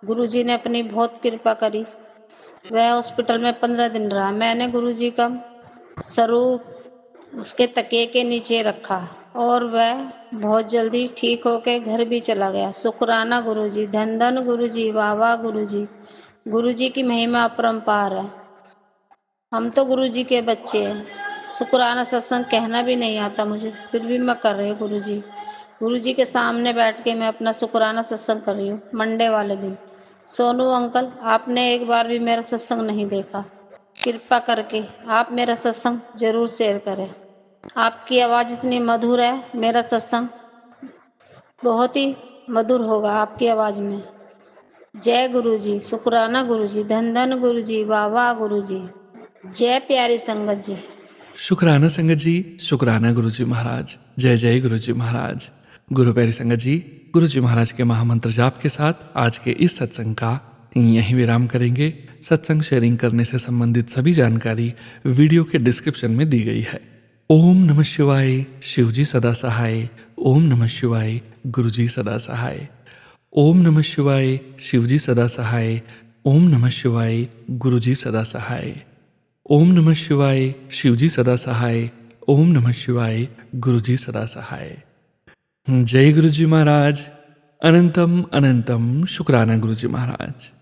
गुरु जी ने अपनी बहुत कृपा करी, वह हॉस्पिटल में 15 दिन रहा। मैंने गुरु जी का स्वरूप उसके तकिए के नीचे रखा और वह बहुत जल्दी ठीक होकर घर भी चला गया। शुक्राना गुरु जी, धन धन गुरु जी, वाह वाह गुरु जी। गुरु जी की महिमा अपरंपार है। हम तो गुरु जी के बच्चे हैं। शुक्राना सत्संग कहना भी नहीं आता मुझे, फिर भी मैं कर रही हूँ गुरु जी। गुरु जी के सामने बैठ के मैं अपना शुक्राना सत्संग कर रही हूँ मंडे वाले दिन। सोनू अंकल, आपने एक बार भी मेरा सत्संग नहीं देखा, कृपा करके आप मेरा सत्संग जरूर शेयर करें। आपकी आवाज़ इतनी मधुर है, मेरा सत्संग बहुत ही मधुर होगा आपकी आवाज़ में। जय गुरु जी, शुक्राना गुरु जी, धन धन गुरु जी, वाह वाह गुरु जी। जय प्यारी संगत जी। शुक्राना संगत जी, शुक्राना गुरु जी महाराज। जय जय गुरु जी महाराज। गुरु प्यारी संगत जी, गुरु जी महाराज के महामंत्र जाप के साथ आज के इस सत्संग का यहीं विराम करेंगे। सत्संग शेयरिंग करने से संबंधित सभी जानकारी वीडियो के डिस्क्रिप्शन में दी गई है। ओम नमः शिवाय, शिव जी सदा सहाय। ओम नमः शिवाय, गुरु जी सदा सहाय। ओम नमः शिवाय, शिव जी सदा सहाय। ओम नमः शिवाय, गुरु जी सदा सहाय। ओम नमः शिवाय, शिव जी सदा सहाय। ओम नमः शिवाय, गुरु जी सदा सहाय। जय गुरु जी महाराज। अनंतम अनंतम शुक्राना गुरु जी महाराज।